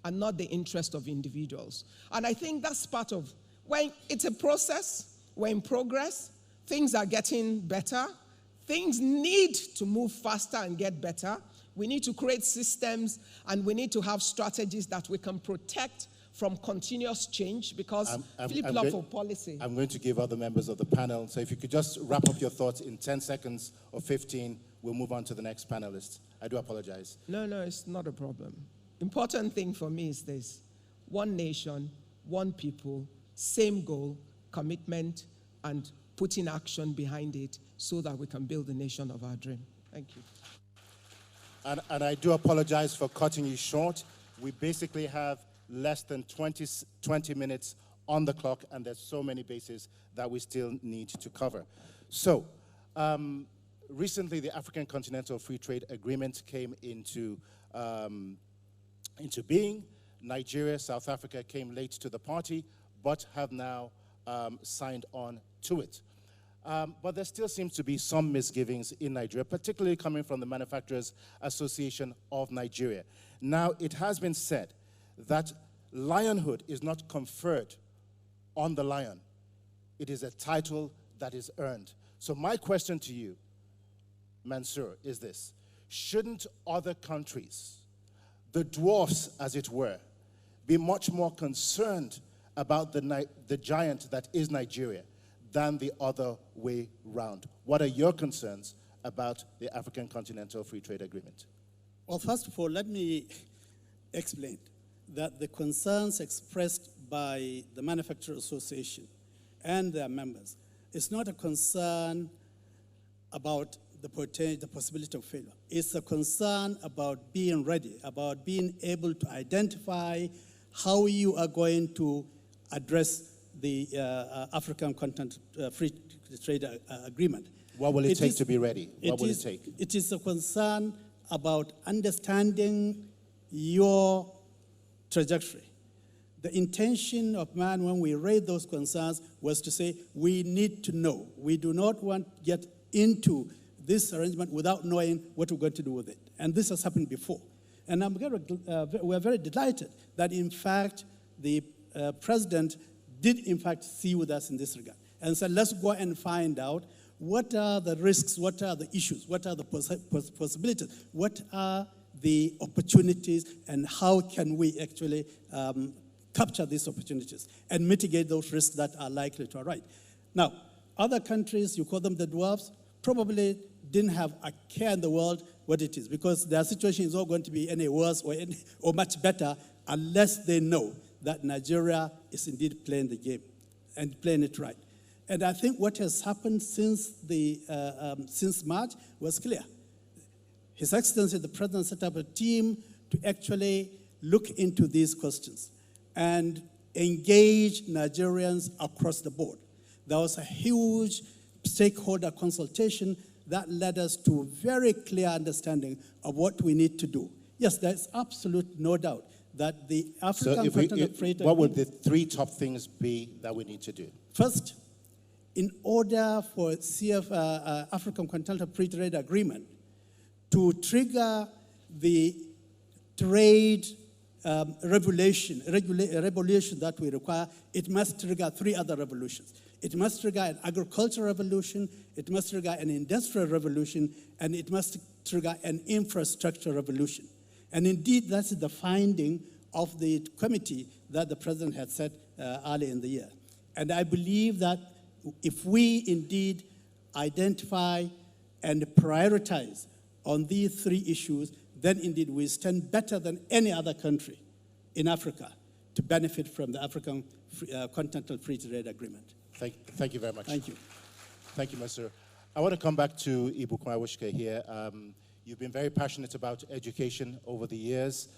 [SPEAKER 7] and not the interest of individuals. And I think that's part of, when it's a process, we're in progress, things are getting better, things need to move faster and get better. We need to create systems, and we need to have strategies that we can protect from continuous change, because flip-flop of policy.
[SPEAKER 5] I'm going to give other members of the panel, so if you could just wrap up your thoughts in 10 seconds or 15, we'll move on to the next panelist. I do apologize.
[SPEAKER 7] No, it's not a problem. Important thing for me is this: one nation, one people, same goal, commitment, and putting action behind it so that we can build the nation of our dream. Thank you.
[SPEAKER 5] And I do apologize for cutting you short. We basically have less than 20 minutes on the clock, and there's so many bases that we still need to cover. So, recently the African Continental Free Trade Agreement came into being. Nigeria, South Africa came late to the party, but have now signed on to it. But there still seems to be some misgivings in Nigeria, particularly coming from the Manufacturers Association of Nigeria. Now, it has been said that lionhood is not conferred on the lion. It is a title that is earned. So my question to you, Mansour, is this: shouldn't other countries, the dwarfs as it were, be much more concerned about the giant that is Nigeria than the other way round? What are your concerns about the African Continental Free Trade Agreement?
[SPEAKER 6] Well, first of all, let me explain that the concerns expressed by the Manufacturers Association and their members is not a concern about the possibility of failure. It's a concern about being ready, about being able to identify how you are going to address the African Continental Free Trade Agreement.
[SPEAKER 5] What will it take to be ready? What will it take?
[SPEAKER 6] It is a concern about understanding your trajectory. The intention of man when we raised those concerns was to say, we need to know. We do not want to get into this arrangement without knowing what we're going to do with it. And this has happened before. And we're very delighted that, in fact, the president did, in fact, see with us in this regard. And said, let's go and find out what are the risks, what are the issues, what are the possibilities, what are the opportunities, and how can we actually capture these opportunities and mitigate those risks that are likely to arise. Now, other countries, you call them the dwarfs, probably didn't have a care in the world what it is, because their situation is not going to be any worse or much better unless they know that Nigeria is indeed playing the game and playing it right. And I think what has happened since March was clear. His Excellency, the President, set up a team to actually look into these questions and engage Nigerians across the board. There was a huge stakeholder consultation that led us to a very clear understanding of what we need to do. Yes, there's absolute no doubt that the African Continental Free Trade Agreement...
[SPEAKER 5] What would the three top things be that we need to do?
[SPEAKER 6] First, in order for African Continental Free Trade Agreement to trigger the trade revolution that we require, it must trigger three other revolutions. It must trigger an agricultural revolution, it must trigger an industrial revolution, and it must trigger an infrastructure revolution. And indeed, that's the finding of the committee that the President had set early in the year. And I believe that if we indeed identify and prioritize on these three issues, then indeed we stand better than any other country in Africa to benefit from the African Continental Free Trade Agreement.
[SPEAKER 5] Thank you very much.
[SPEAKER 6] Thank you.
[SPEAKER 5] Thank you, Mr. I want to come back to Ibukun Awushke here. You've been very passionate about education over the years.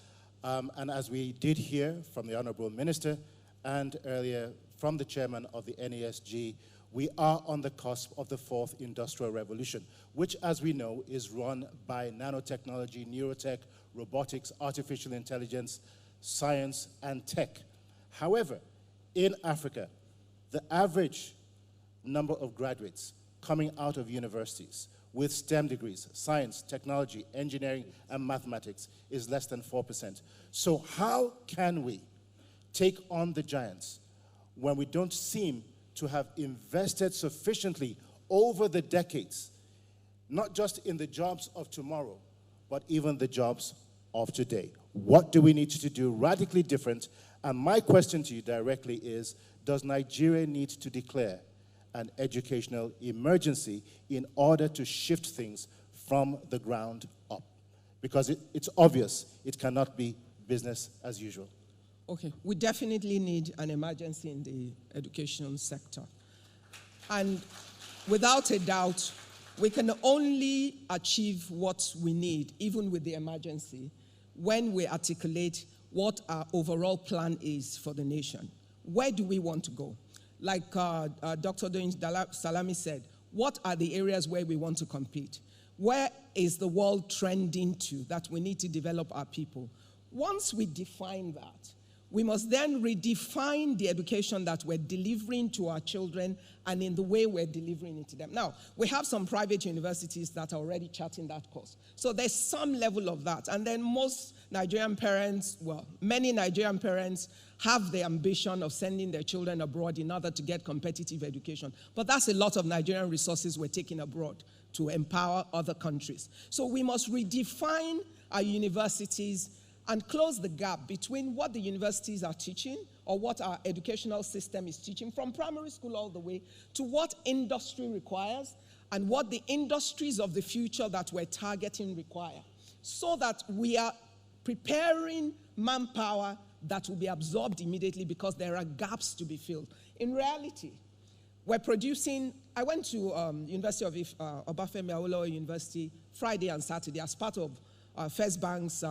[SPEAKER 5] And as we did hear from the Honorable Minister and earlier from the Chairman of the NESG, we are on the cusp of the fourth industrial revolution, which, as we know, is run by nanotechnology, neurotech, robotics, artificial intelligence, science, and tech. However, in Africa, the average number of graduates coming out of universities with STEM degrees, science, technology, engineering, and mathematics, is less than 4%. So how can we take on the giants when we don't seem to have invested sufficiently over the decades, not just in the jobs of tomorrow, but even the jobs of today? What do we need to do radically different? And my question to you directly is, does Nigeria need to declare an educational emergency in order to shift things from the ground up? Because it's obvious it cannot be business as usual.
[SPEAKER 7] Okay, we definitely need an emergency in the education sector. And without a doubt, we can only achieve what we need, even with the emergency, when we articulate what our overall plan is for the nation. Where do we want to go? Like Dr. Doyin Salami said, what are the areas where we want to compete? Where is the world trending to that we need to develop our people? Once we define that, we must then redefine the education that we're delivering to our children and in the way we're delivering it to them. Now, we have some private universities that are already charting that course. So there's some level of that. And then most Nigerian parents, well, many Nigerian parents have the ambition of sending their children abroad in order to get competitive education. But that's a lot of Nigerian resources we're taking abroad to empower other countries. So we must redefine our universities and close the gap between what the universities are teaching or what our educational system is teaching from primary school all the way to what industry requires and what the industries of the future that we're targeting require, so that we are preparing manpower that will be absorbed immediately because there are gaps to be filled. In reality, we're producing, I went to University of Obafemi Awolowo University Friday and Saturday as part of First Bank's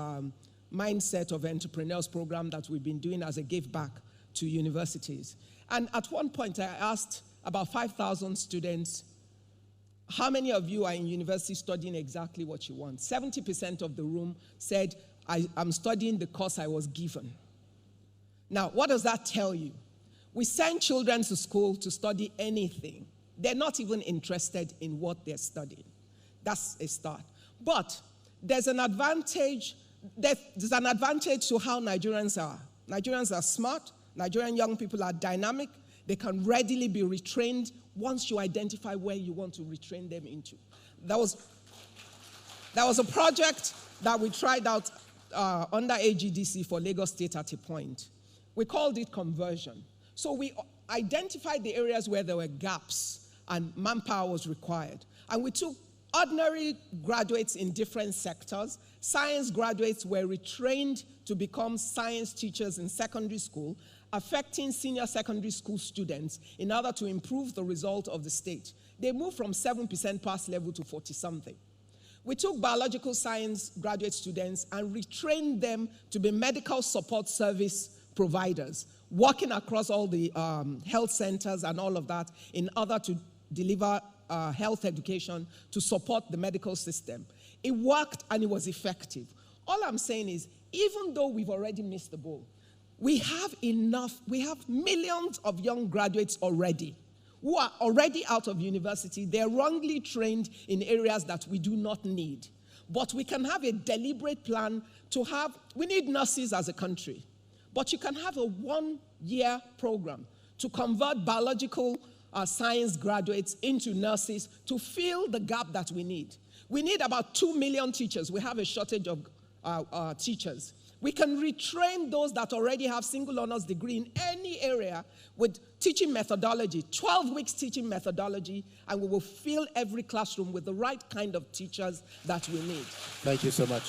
[SPEAKER 7] Mindset of Entrepreneurs program that we've been doing as a give back to universities. And at one point, I asked about 5,000 students, how many of you are in university studying exactly what you want? 70% of the room said, I'm studying the course I was given. Now, what does that tell you? We send children to school to study anything. They're not even interested in what they're studying. That's a start. But there's an advantage. There's an advantage to how Nigerians are. Nigerians are smart. Nigerian young people are dynamic. They can readily be retrained once you identify where you want to retrain them into. That was a project that we tried out under AGDC for Lagos State at a point. We called it conversion. So we identified the areas where there were gaps and manpower was required. And we took ordinary graduates in different sectors. Science graduates were retrained to become science teachers in secondary school, affecting senior secondary school students in order to improve the result of the state. They moved from 7% pass level to 40-something. We took biological science graduate students and retrained them to be medical support service providers, working across all the health centers and all of that in order to deliver health education to support the medical system. It worked and it was effective. All I'm saying is, even though we've already missed the boat, we have millions of young graduates already who are already out of university. They're wrongly trained in areas that we do not need. But we can have a deliberate plan we need nurses as a country. But you can have a 1-year program to convert biological science graduates into nurses to fill the gap that we need. We need about 2 million teachers. We have a shortage of teachers. We can retrain those that already have single honors degree in any area with teaching methodology, 12 weeks teaching methodology, and we will fill every classroom with the right kind of teachers that we need.
[SPEAKER 5] Thank you so much.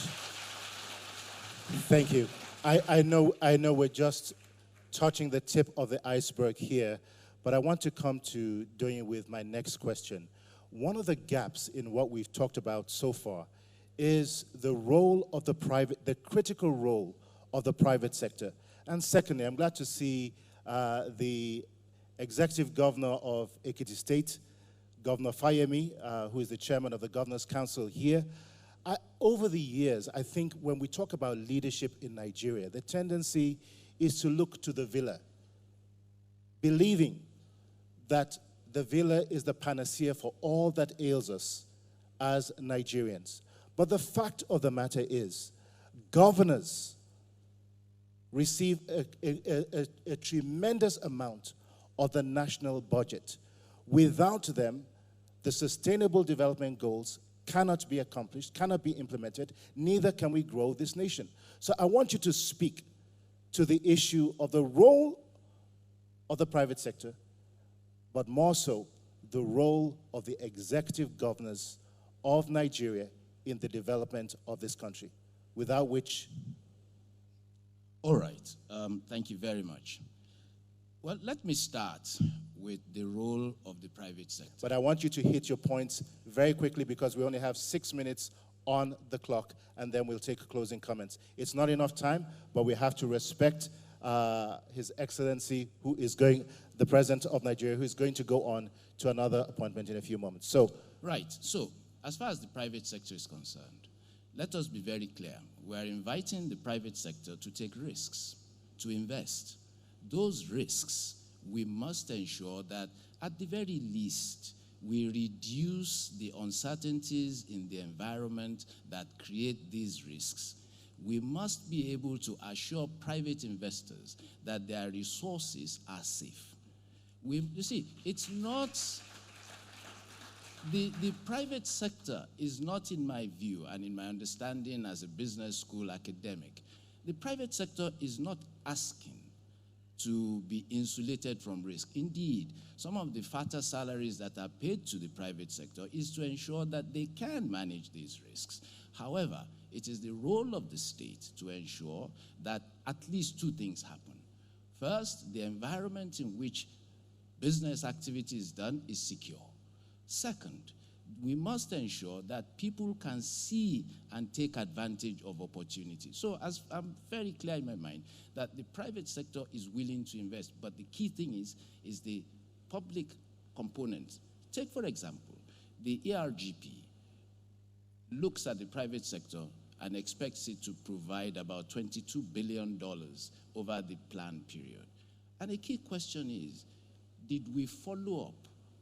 [SPEAKER 5] Thank you. I know we're just touching the tip of the iceberg here, but I want to come to Doyin with my next question. One of the gaps in what we've talked about so far is the role of the critical role of the private sector. And secondly, I'm glad to see the executive governor of Ekiti State, Governor Fayemi, who is the chairman of the Governor's Council here. Over the years, I think when we talk about leadership in Nigeria, the tendency is to look to the villa, believing that the villa is the panacea for all that ails us as Nigerians. But the fact of the matter is, governors receive a tremendous amount of the national budget. Without them, the sustainable development goals cannot be accomplished, cannot be implemented, neither can we grow this nation. So I want you to speak to the issue of the role of the private sector, but more so the role of the executive governors of Nigeria in the development of this country, without which...
[SPEAKER 8] All right, thank you very much. Well, let me start with the role of the private sector.
[SPEAKER 5] But I want you to hit your points very quickly because we only have 6 minutes on the clock, and then we'll take closing comments. It's not enough time, but we have to respect His Excellency, the President of Nigeria, who is going to go on to another appointment in a few moments. So,
[SPEAKER 8] right. So, as far as the private sector is concerned, let us be very clear. We are inviting the private sector to take risks, to invest. Those risks, we must ensure that at the very least, we reduce the uncertainties in the environment that create these risks. We must be able to assure private investors that their resources are safe. You see, it's not... The private sector is not, in my view and in my understanding as a business school academic, the private sector is not asking to be insulated from risk. Indeed, some of the fatter salaries that are paid to the private sector is to ensure that they can manage these risks. However, it is the role of the state to ensure that at least 2 things happen. First, the environment in which business activity is done is secure. Second, we must ensure that people can see and take advantage of opportunity. So as I'm very clear in my mind that the private sector is willing to invest, but the key thing is the public component. Take, for example, the ERGP looks at the private sector and expects it to provide about $22 billion over the planned period. And a key question is, did we follow up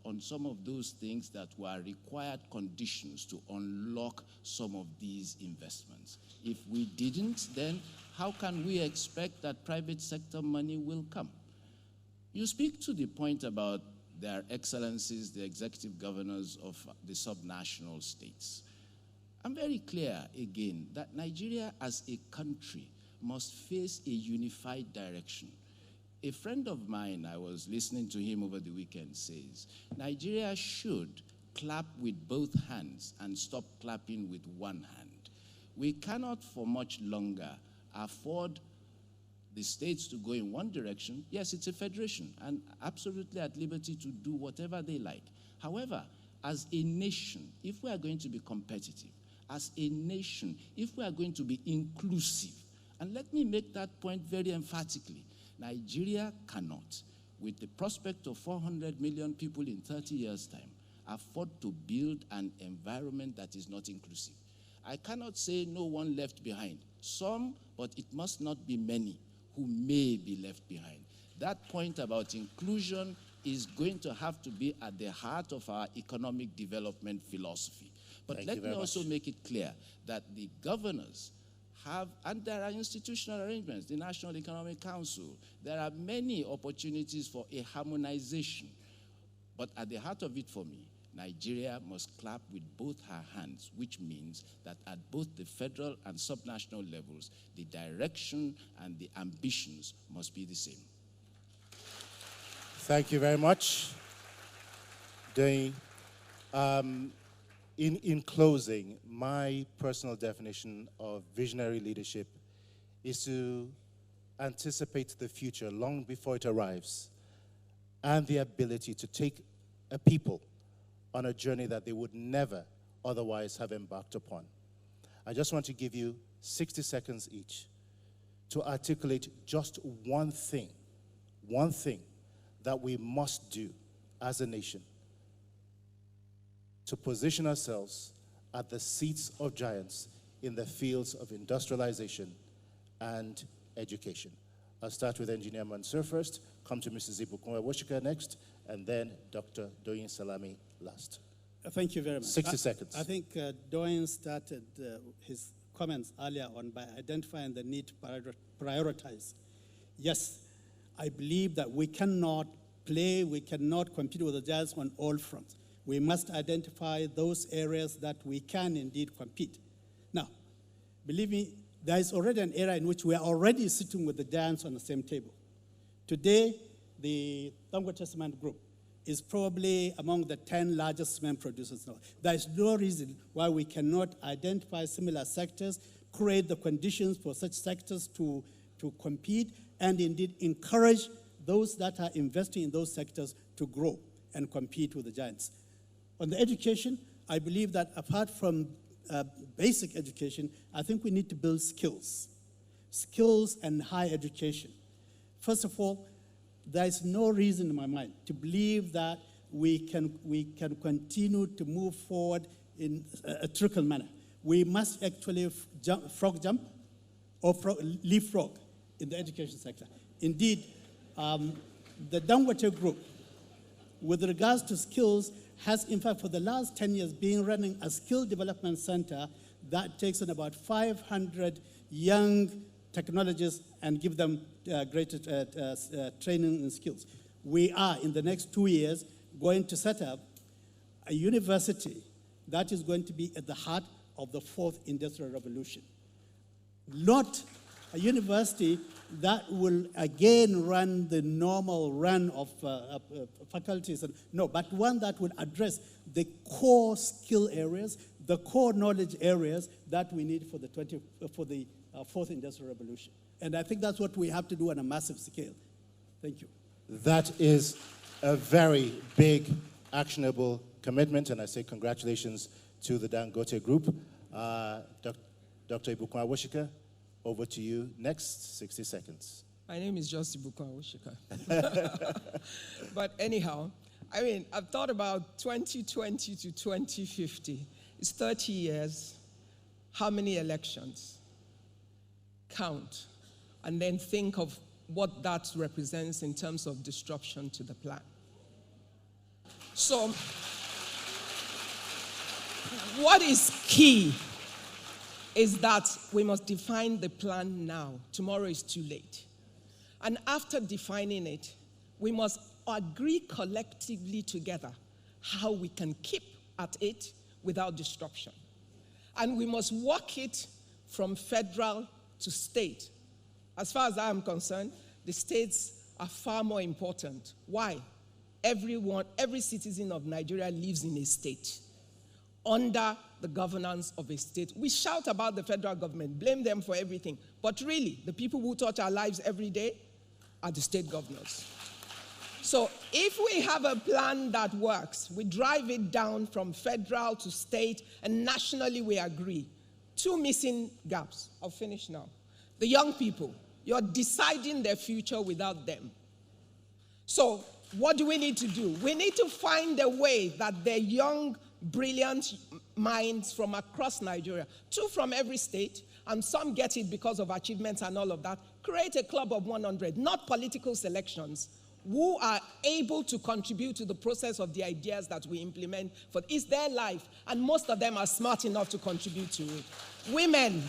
[SPEAKER 8] on some of those things that were required conditions to unlock some of these investments? If we didn't, then how can we expect that private sector money will come? You speak to the point about their excellencies, the executive governors of the subnational states. I'm very clear again that Nigeria as a country must face a unified direction. A friend of mine, I was listening to him over the weekend, says, Nigeria should clap with both hands and stop clapping with one hand. We cannot for much longer afford the states to go in one direction. Yes, it's a federation and absolutely at liberty to do whatever they like. However, as a nation, if we are going to be competitive, as a nation, if we are going to be inclusive, and let me make that point very emphatically, Nigeria cannot, with the prospect of 400 million people in 30 years' time, afford to build an environment that is not inclusive. I cannot say no one left behind. Some, but it must not be many who may be left behind. That point about inclusion is going to have to be at the heart of our economic development philosophy. But let me also make it clear that the governors have, and there are institutional arrangements, the National Economic Council, there are many opportunities for a harmonization. But at the heart of it for me, Nigeria must clap with both her hands, which means that at both the federal and subnational levels, the direction and the ambitions must be the same.
[SPEAKER 5] Thank you very much. Day, in closing, my personal definition of visionary leadership is to anticipate the future long before it arrives, and the ability to take a people on a journey that they would never otherwise have embarked upon. I just want to give you 60 seconds each to articulate just one thing that we must do as a nation to position ourselves at the seats of giants in the fields of industrialization and education. I'll start with Engineer Mansour first, come to Mrs. Ibukunwa Woshika next, and then Dr. Doyin Salami last.
[SPEAKER 6] Thank you very much.
[SPEAKER 5] 60 seconds.
[SPEAKER 6] I think Doyin started his comments earlier on by identifying the need to prioritize. Yes, I believe that we cannot play, we cannot compete with the giants on all fronts. We must identify those areas that we can indeed compete. Now, believe me, there is already an era in which we are already sitting with the giants on the same table. Today, the Dangote Cement Group is probably among the 10 largest cement producers now. There is no reason why we cannot identify similar sectors, create the conditions for such sectors to compete, and indeed encourage those that are investing in those sectors to grow and compete with the giants. On the education, I believe that apart from basic education, I think we need to build skills and higher education. First of all, there is no reason in my mind to believe that we can continue to move forward in a trickle manner. We must actually frog jump or leapfrog in the education sector. Indeed, the Dangote Group, with regards to skills, has in fact for the last 10 years been running a skill development center that takes in about 500 young technologists and give them greater training and skills. We are, in the next 2 years, going to set up a university that is going to be at the heart of the fourth industrial revolution. Not a university that will again run the normal run of faculties, no, but one that will address the core skill areas, the core knowledge areas that we need for the fourth industrial revolution. And I think that's what we have to do on a massive scale. Thank you.
[SPEAKER 5] That is a very big, actionable commitment, and I say congratulations to the Dangote Group. Dr. Ibukun Awoshika, over to you. Next, 60 seconds.
[SPEAKER 7] My name is just Ibukun Awoshika. But anyhow, I mean, I've thought about 2020 to 2050. It's 30 years. How many elections? Count. And then think of what that represents in terms of disruption to the plan. So, what is key is that we must define the plan now. Tomorrow is too late. And after defining it, we must agree collectively together how we can keep at it without disruption. And we must work it from federal to state. As far as I am concerned, the states are far more important. Why? Every citizen of Nigeria lives in a state, under the governance of a state. We shout about the federal government, blame them for everything. But really, the people who touch our lives every day are the state governors. So if we have a plan that works, we drive it down from federal to state, and nationally we agree. Two missing gaps. I'll finish now. The young people, you're deciding their future without them. So what do we need to do? We need to find a way that the young, brilliant minds from across Nigeria, 2 from every state, and some get it because of achievements and all of that, create a club of 100, not political selections, who are able to contribute to the process of the ideas that we implement. For it's their life, and most of them are smart enough to contribute to it. Women,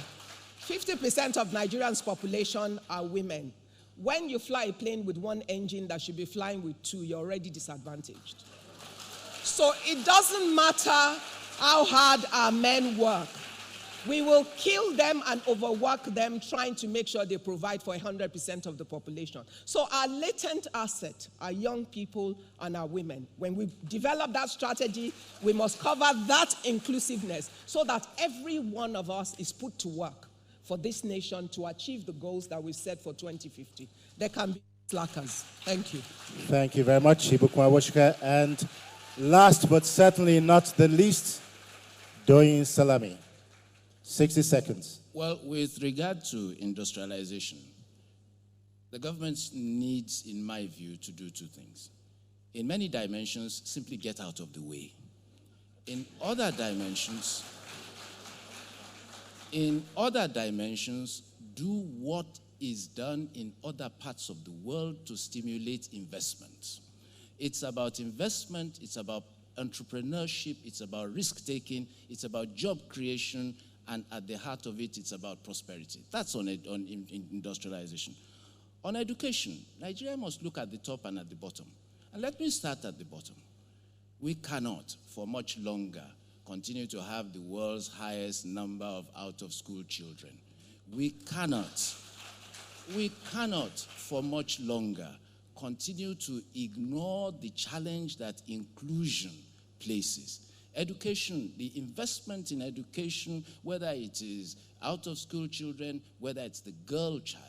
[SPEAKER 7] 50% of Nigerians' population are women. When you fly a plane with 1 engine that should be flying with 2, you're already disadvantaged. So it doesn't matter how hard our men work. We will kill them and overwork them trying to make sure they provide for 100% of the population. So our latent asset are young people and our women. When we develop that strategy, we must cover that inclusiveness so that every one of us is put to work for this nation to achieve the goals that we've set for 2050. There can be slackers. Thank you.
[SPEAKER 5] Thank you very much, Ibukun Awoshika. And last but certainly not the least, Doyin Salami. 60 seconds.
[SPEAKER 8] Well, with regard to industrialization, the government needs, in my view, to do 2 things. In many dimensions, simply get out of the way. In other dimensions, do what is done in other parts of the world to stimulate investment. It's about investment, it's about entrepreneurship, it's about risk-taking, it's about job creation, and at the heart of it, it's about prosperity. That's on industrialization. On education, Nigeria must look at the top and at the bottom. And let me start at the bottom. We cannot, for much longer, continue to have the world's highest number of out-of-school children. We cannot, for much longer, continue to ignore the challenge that inclusion places. Education, the investment in education, whether it is out-of-school children, whether it's the girl child,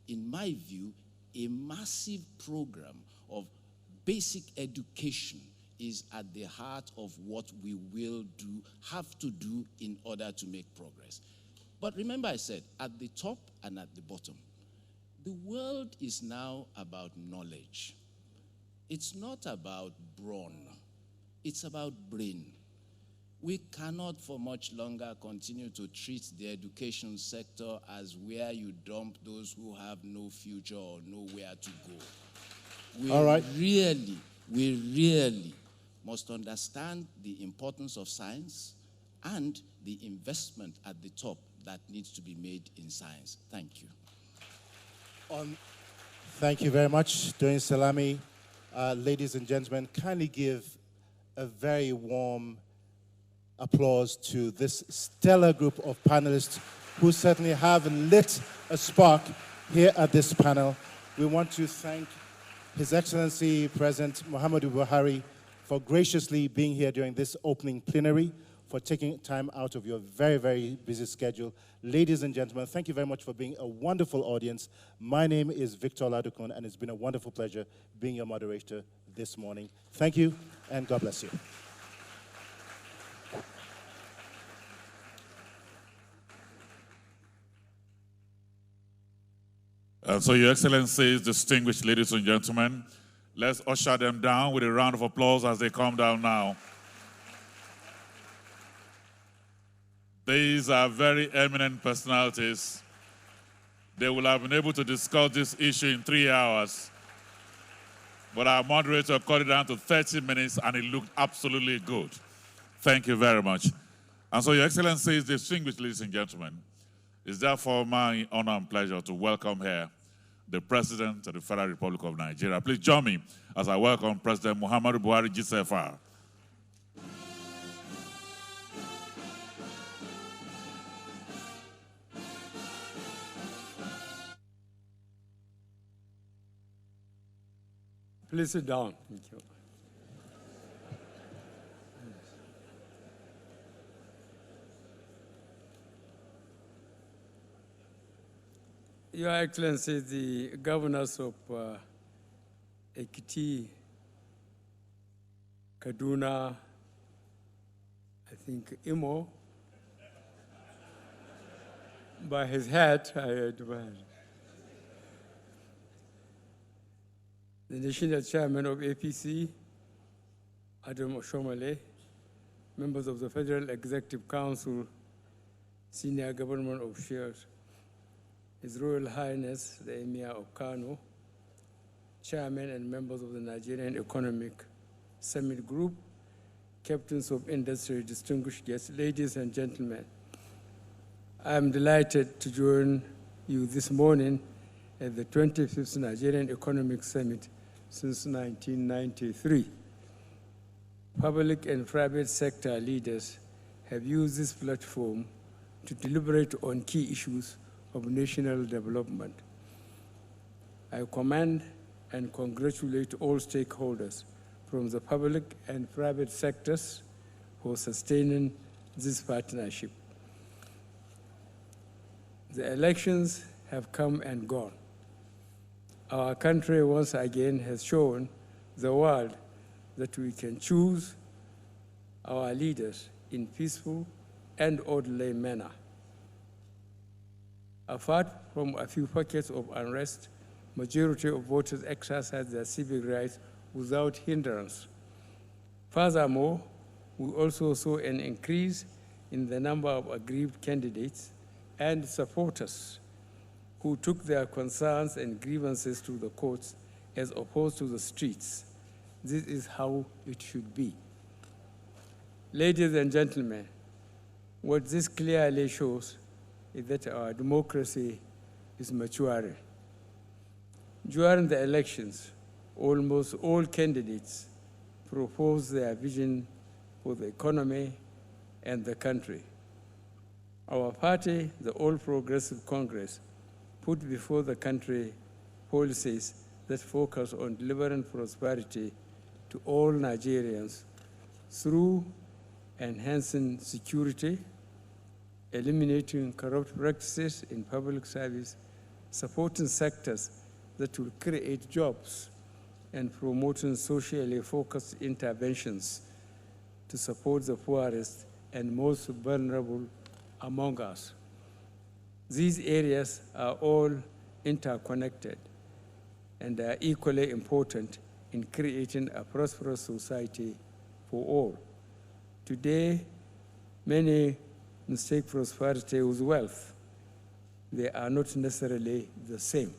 [SPEAKER 8] in my view, a massive program of basic education is at the heart of what we will do, have to do in order to make progress. But remember I said, at the top and at the bottom, the world is now about knowledge. It's not about brawn, it's about brain. We cannot for much longer continue to treat the education sector as where you dump those who have no future or nowhere to go.
[SPEAKER 5] All right.
[SPEAKER 8] We really must understand the importance of science and the investment at the top that needs to be made in science. Thank you.
[SPEAKER 5] Thank you very much, Doyin Salami. Ladies and gentlemen, kindly give a very warm applause to this stellar group of panelists who certainly have lit a spark here at this panel. We want to thank His Excellency President Muhammadu Buhari for graciously being here during this opening plenary, for taking time out of your very, very busy schedule. Ladies and gentlemen, thank you very much for being a wonderful audience. My name is Victor Ladukun, and it's been a wonderful pleasure being your moderator this morning. Thank you, and God bless you.
[SPEAKER 2] So, Your Excellencies, distinguished ladies and gentlemen, let's usher them down with a round of applause as they come down now. These are very eminent personalities. They will have been able to discuss this issue in 3 hours. But our moderator cut it down to 30 minutes, and it looked absolutely good. Thank you very much. And so, Your Excellencies, distinguished ladies and gentlemen, it's therefore my honor and pleasure to welcome here the President of the Federal Republic of Nigeria. Please join me as I welcome President Muhammadu Buhari, GCFR.
[SPEAKER 9] Please sit down. Thank you. Your Excellency, the governors of Ekiti, Kaduna, I think Imo, by his hat, I admire. The National Chairman of APC, Adam Oshomale, members of the Federal Executive Council, senior government officials, His Royal Highness, the Emir of Kano, chairman and members of the Nigerian Economic Summit Group, captains of industry, distinguished guests, ladies and gentlemen. I am delighted to join you this morning at the 25th Nigerian Economic Summit since 1993. Public and private sector leaders have used this platform to deliberate on key issues of national development. I commend and congratulate all stakeholders from the public and private sectors for sustaining this partnership. The elections have come and gone. Our country once again has shown the world that we can choose our leaders in peaceful and orderly manner. Apart from a few pockets of unrest, majority of voters exercise their civic rights without hindrance. Furthermore, we also saw an increase in the number of aggrieved candidates and supporters who took their concerns and grievances to the courts as opposed to the streets. This is how it should be. Ladies and gentlemen, what this clearly shows is that our democracy is maturing. During the elections, almost all candidates proposed their vision for the economy and the country. Our party, the All Progressive Congress, put before the country policies that focus on delivering prosperity to all Nigerians through enhancing security, eliminating corrupt practices in public service, supporting sectors that will create jobs, and promoting socially focused interventions to support the poorest and most vulnerable among us. These areas are all interconnected and are equally important in creating a prosperous society for all. Today, many mistake prosperity with wealth. They are not necessarily the same.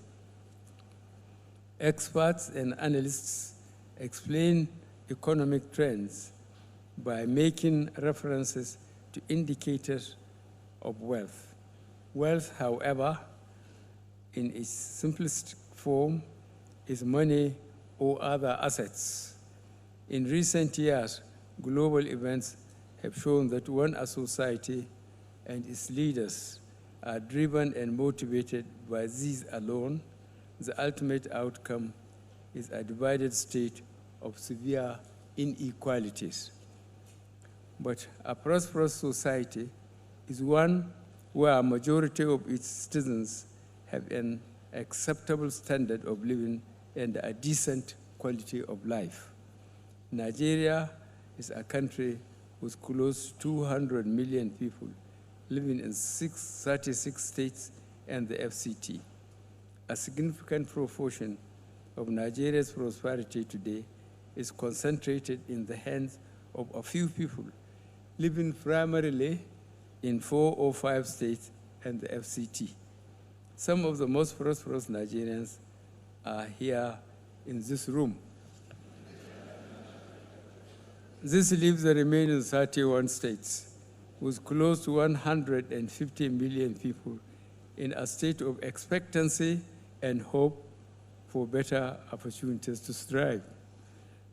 [SPEAKER 9] Experts and analysts explain economic trends by making references to indicators of wealth. Wealth, however, in its simplest form, is money or other assets. In recent years, global events have shown that when a society and its leaders are driven and motivated by these alone, the ultimate outcome is a divided state of severe inequalities. But a prosperous society is one where a majority of its citizens have an acceptable standard of living and a decent quality of life. Nigeria is a country with close to 200 million people living in 36 states and the FCT. a significant proportion of Nigeria's prosperity today is concentrated in the hands of a few people living primarily in 4 or 5 states and the FCT. Some of the most prosperous Nigerians are here in this room. This leaves the remaining 31 states with close to 150 million people in a state of expectancy and hope for better opportunities to strive.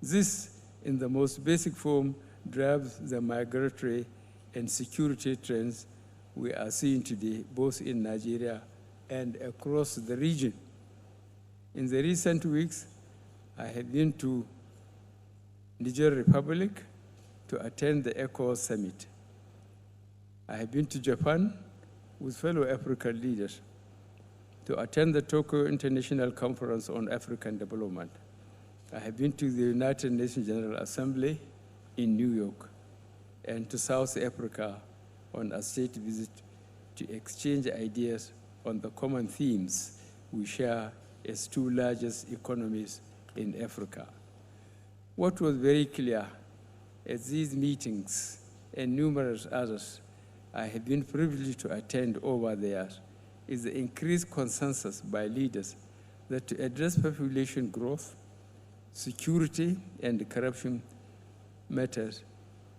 [SPEAKER 9] This, in the most basic form, drives the migratory and security trends we are seeing today, both in Nigeria and across the region. In the recent weeks, I have been to Niger Republic to attend the ECOWAS summit. I have been to Japan with fellow African leaders to attend the Tokyo International Conference on African Development. I have been to the United Nations General Assembly in New York and to South Africa on a state visit to exchange ideas on the common themes we share as 2 largest economies in Africa. What was very clear at these meetings and numerous others I have been privileged to attend over there is the increased consensus by leaders that to address population growth, security, and corruption matters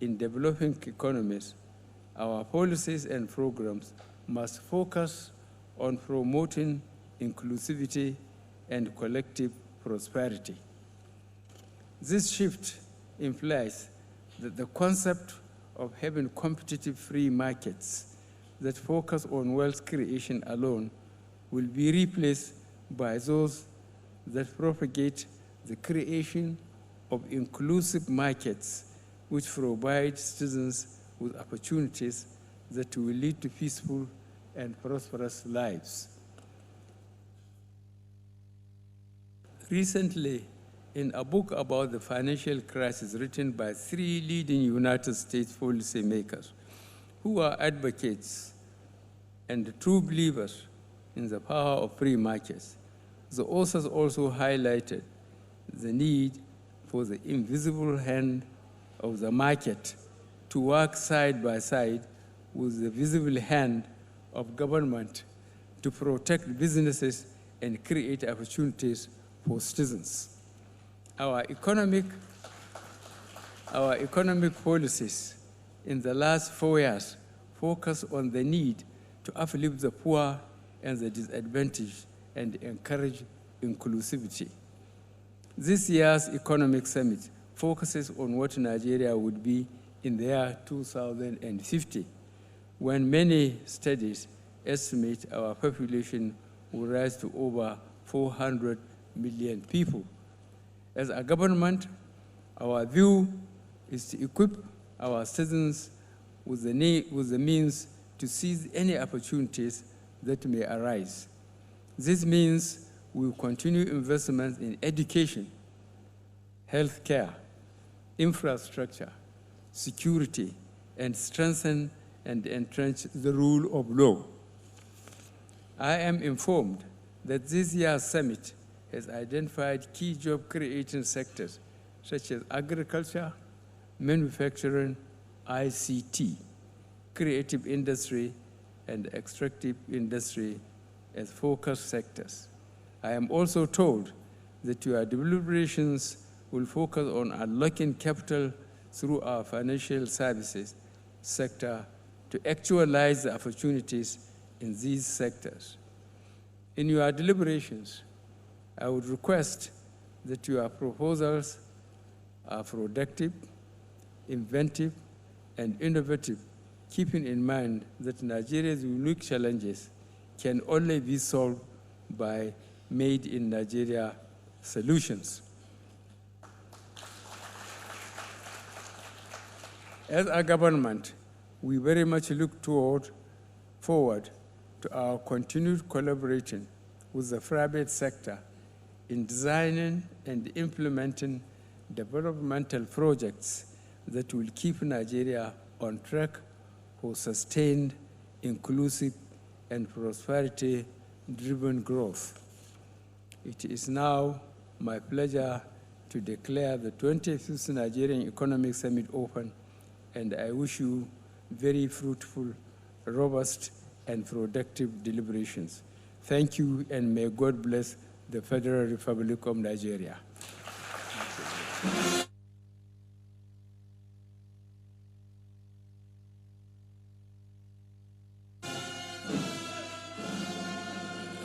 [SPEAKER 9] in developing economies, our policies and programs must focus on promoting inclusivity and collective prosperity. This shift implies that the concept of having competitive free markets that focus on wealth creation alone will be replaced by those that propagate the creation of inclusive markets which provide citizens with opportunities that will lead to peaceful and prosperous lives. Recently, in a book about the financial crisis written by 3 leading United States policymakers who are advocates and true believers in the power of free markets, the authors also highlighted the need for the invisible hand of the market to work side by side with the visible hand of government to protect businesses and create opportunities for citizens. Our economic policies in the last 4 years focus on the need to uplift the poor and the disadvantaged and encourage inclusivity. This year's economic summit focuses on what Nigeria would be in the year 2050, when many studies estimate our population will rise to over 400 million people. As a government, our view is to equip our citizens with the means to seize any opportunities that may arise. This means we will continue investments in education, healthcare, infrastructure, security, and strengthen and entrench the rule of law. I am informed that this year's summit has identified key job-creating sectors such as agriculture, manufacturing, ICT, creative industry, and extractive industry as focus sectors. I am also told that your deliberations will focus on unlocking capital through our financial services sector to actualize the opportunities in these sectors. In your deliberations, I would request that your proposals are productive, inventive, and innovative, keeping in mind that Nigeria's unique challenges can only be solved by made in Nigeria solutions. As a government, we very much look forward to our continued collaboration with the private sector in designing and implementing developmental projects that will keep Nigeria on track for sustained, inclusive, and prosperity-driven growth. It is now my pleasure to declare the 25th Nigerian Economic Summit open, and I wish you very fruitful, robust, and productive deliberations. Thank you, and may God bless the Federal Republic of Nigeria.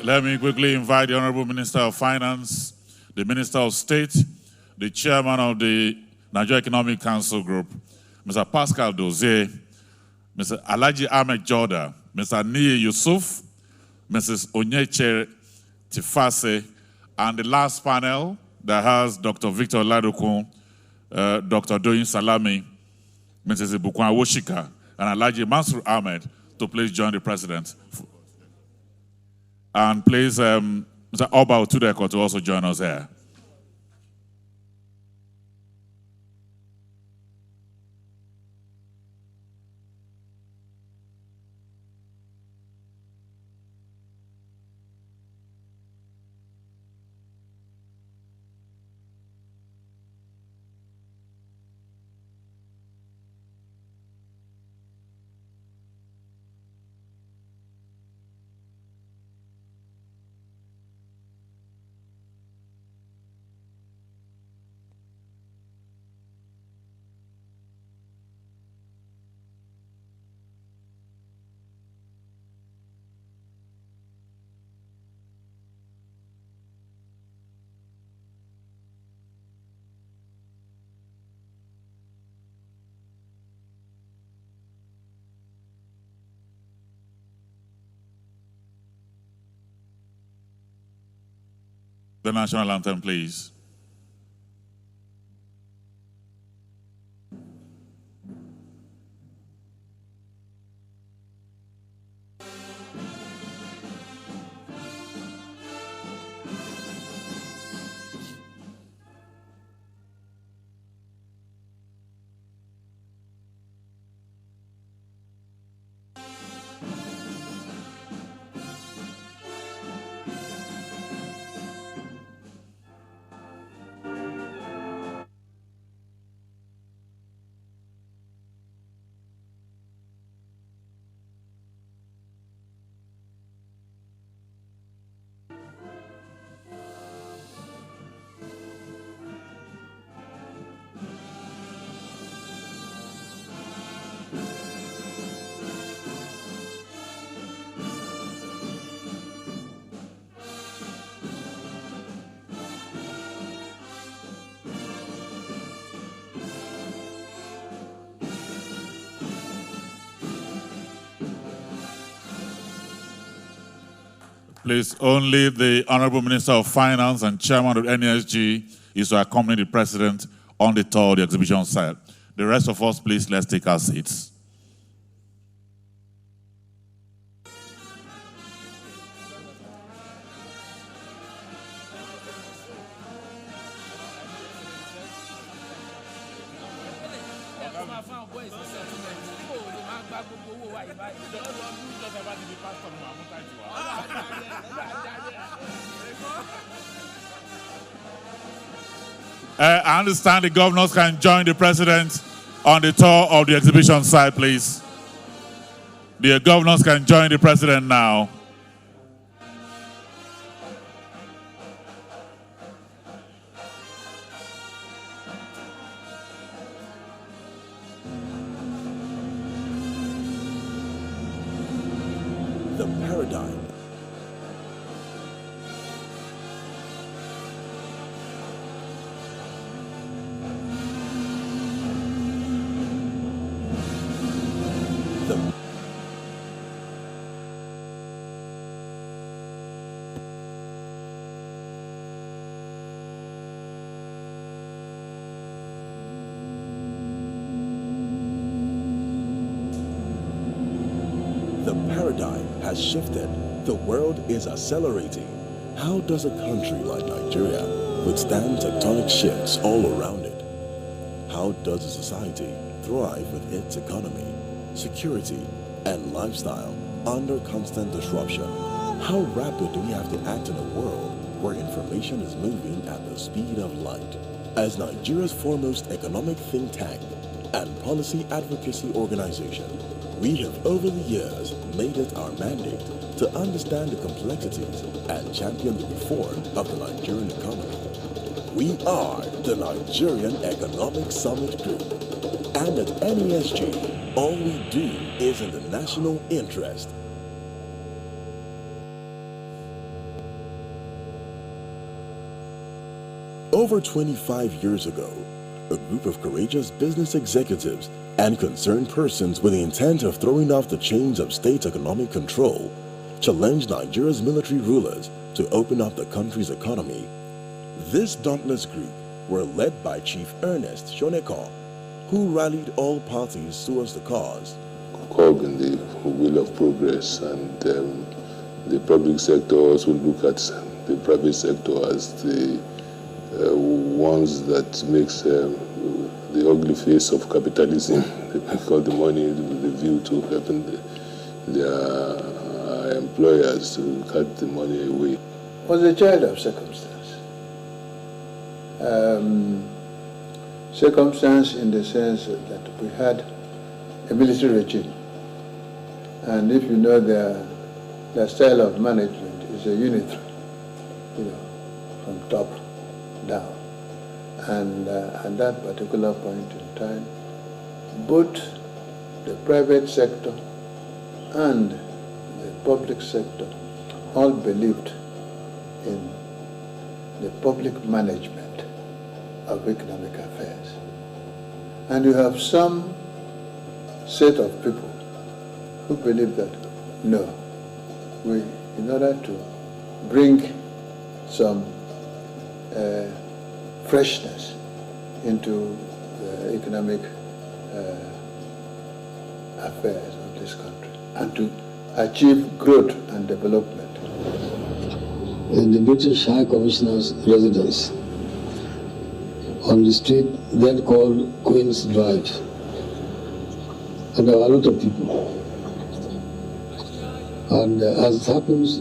[SPEAKER 2] Let me quickly invite the Honorable Minister of Finance, the Minister of State, the Chairman of the Nigeria Economic Council Group, Mr. Pascal Dozier, Mr. Alhaji Ahmed Joda, Mr. Niyi Yusuf, Mrs. Onyeche Tifase, and the last panel that has Dr. Victor Ladokun, Dr. Doyin Salami, Mrs. Ibukwan Woshika, and Alhaji Mansur Ahmed to please join the President. And please, Mr. Oba Otudeko to also join us here. The National Anthem, please. Please, only the Honorable Minister of Finance and Chairman of NESG is to accompany the President on the tour of the exhibition site. The rest of us, please, let's take our seats. I understand the governors can join the President on the tour of the exhibition site, please. The governors can join the President now.
[SPEAKER 10] The paradigm. The paradigm has shifted. The world is accelerating. How does a country like Nigeria withstand tectonic shifts all around it? How does a society thrive with its economy, security, and lifestyle under constant disruption? How rapid do we have to act in a world where information is moving at the speed of light. As Nigeria's foremost economic think tank and policy advocacy organization, we have over the years made it our mandate to understand the complexities and champion the reform of the Nigerian economy. We are the Nigerian Economic Summit Group, and at NESG, all we do is in the national interest. Over 25 years ago, a group of courageous business executives and concerned persons with the intent of throwing off the chains of state economic control challenged Nigeria's military rulers to open up the country's economy. This dauntless group were led by Chief Ernest Shoneko, who rallied all parties towards the cause.
[SPEAKER 11] Cog in the wheel of progress, and the public sector also look at the private sector as the ones that makes the ugly face of capitalism. They make all the money with the view to helping their employers to cut the money away.
[SPEAKER 12] Was a child of circumstance. Circumstance in the sense that we had a military regime, and if you know their style of management is a unitary, from top down. And at that particular point in time, both the private sector and the public sector all believed in the public management of economic affairs. And you have some set of people who believe that, no, in order to bring some freshness into the economic affairs of this country and to achieve growth and development.
[SPEAKER 13] In the British High Commissioner's residence on the street then called Queen's Drive, and there were a lot of people. And as it happens,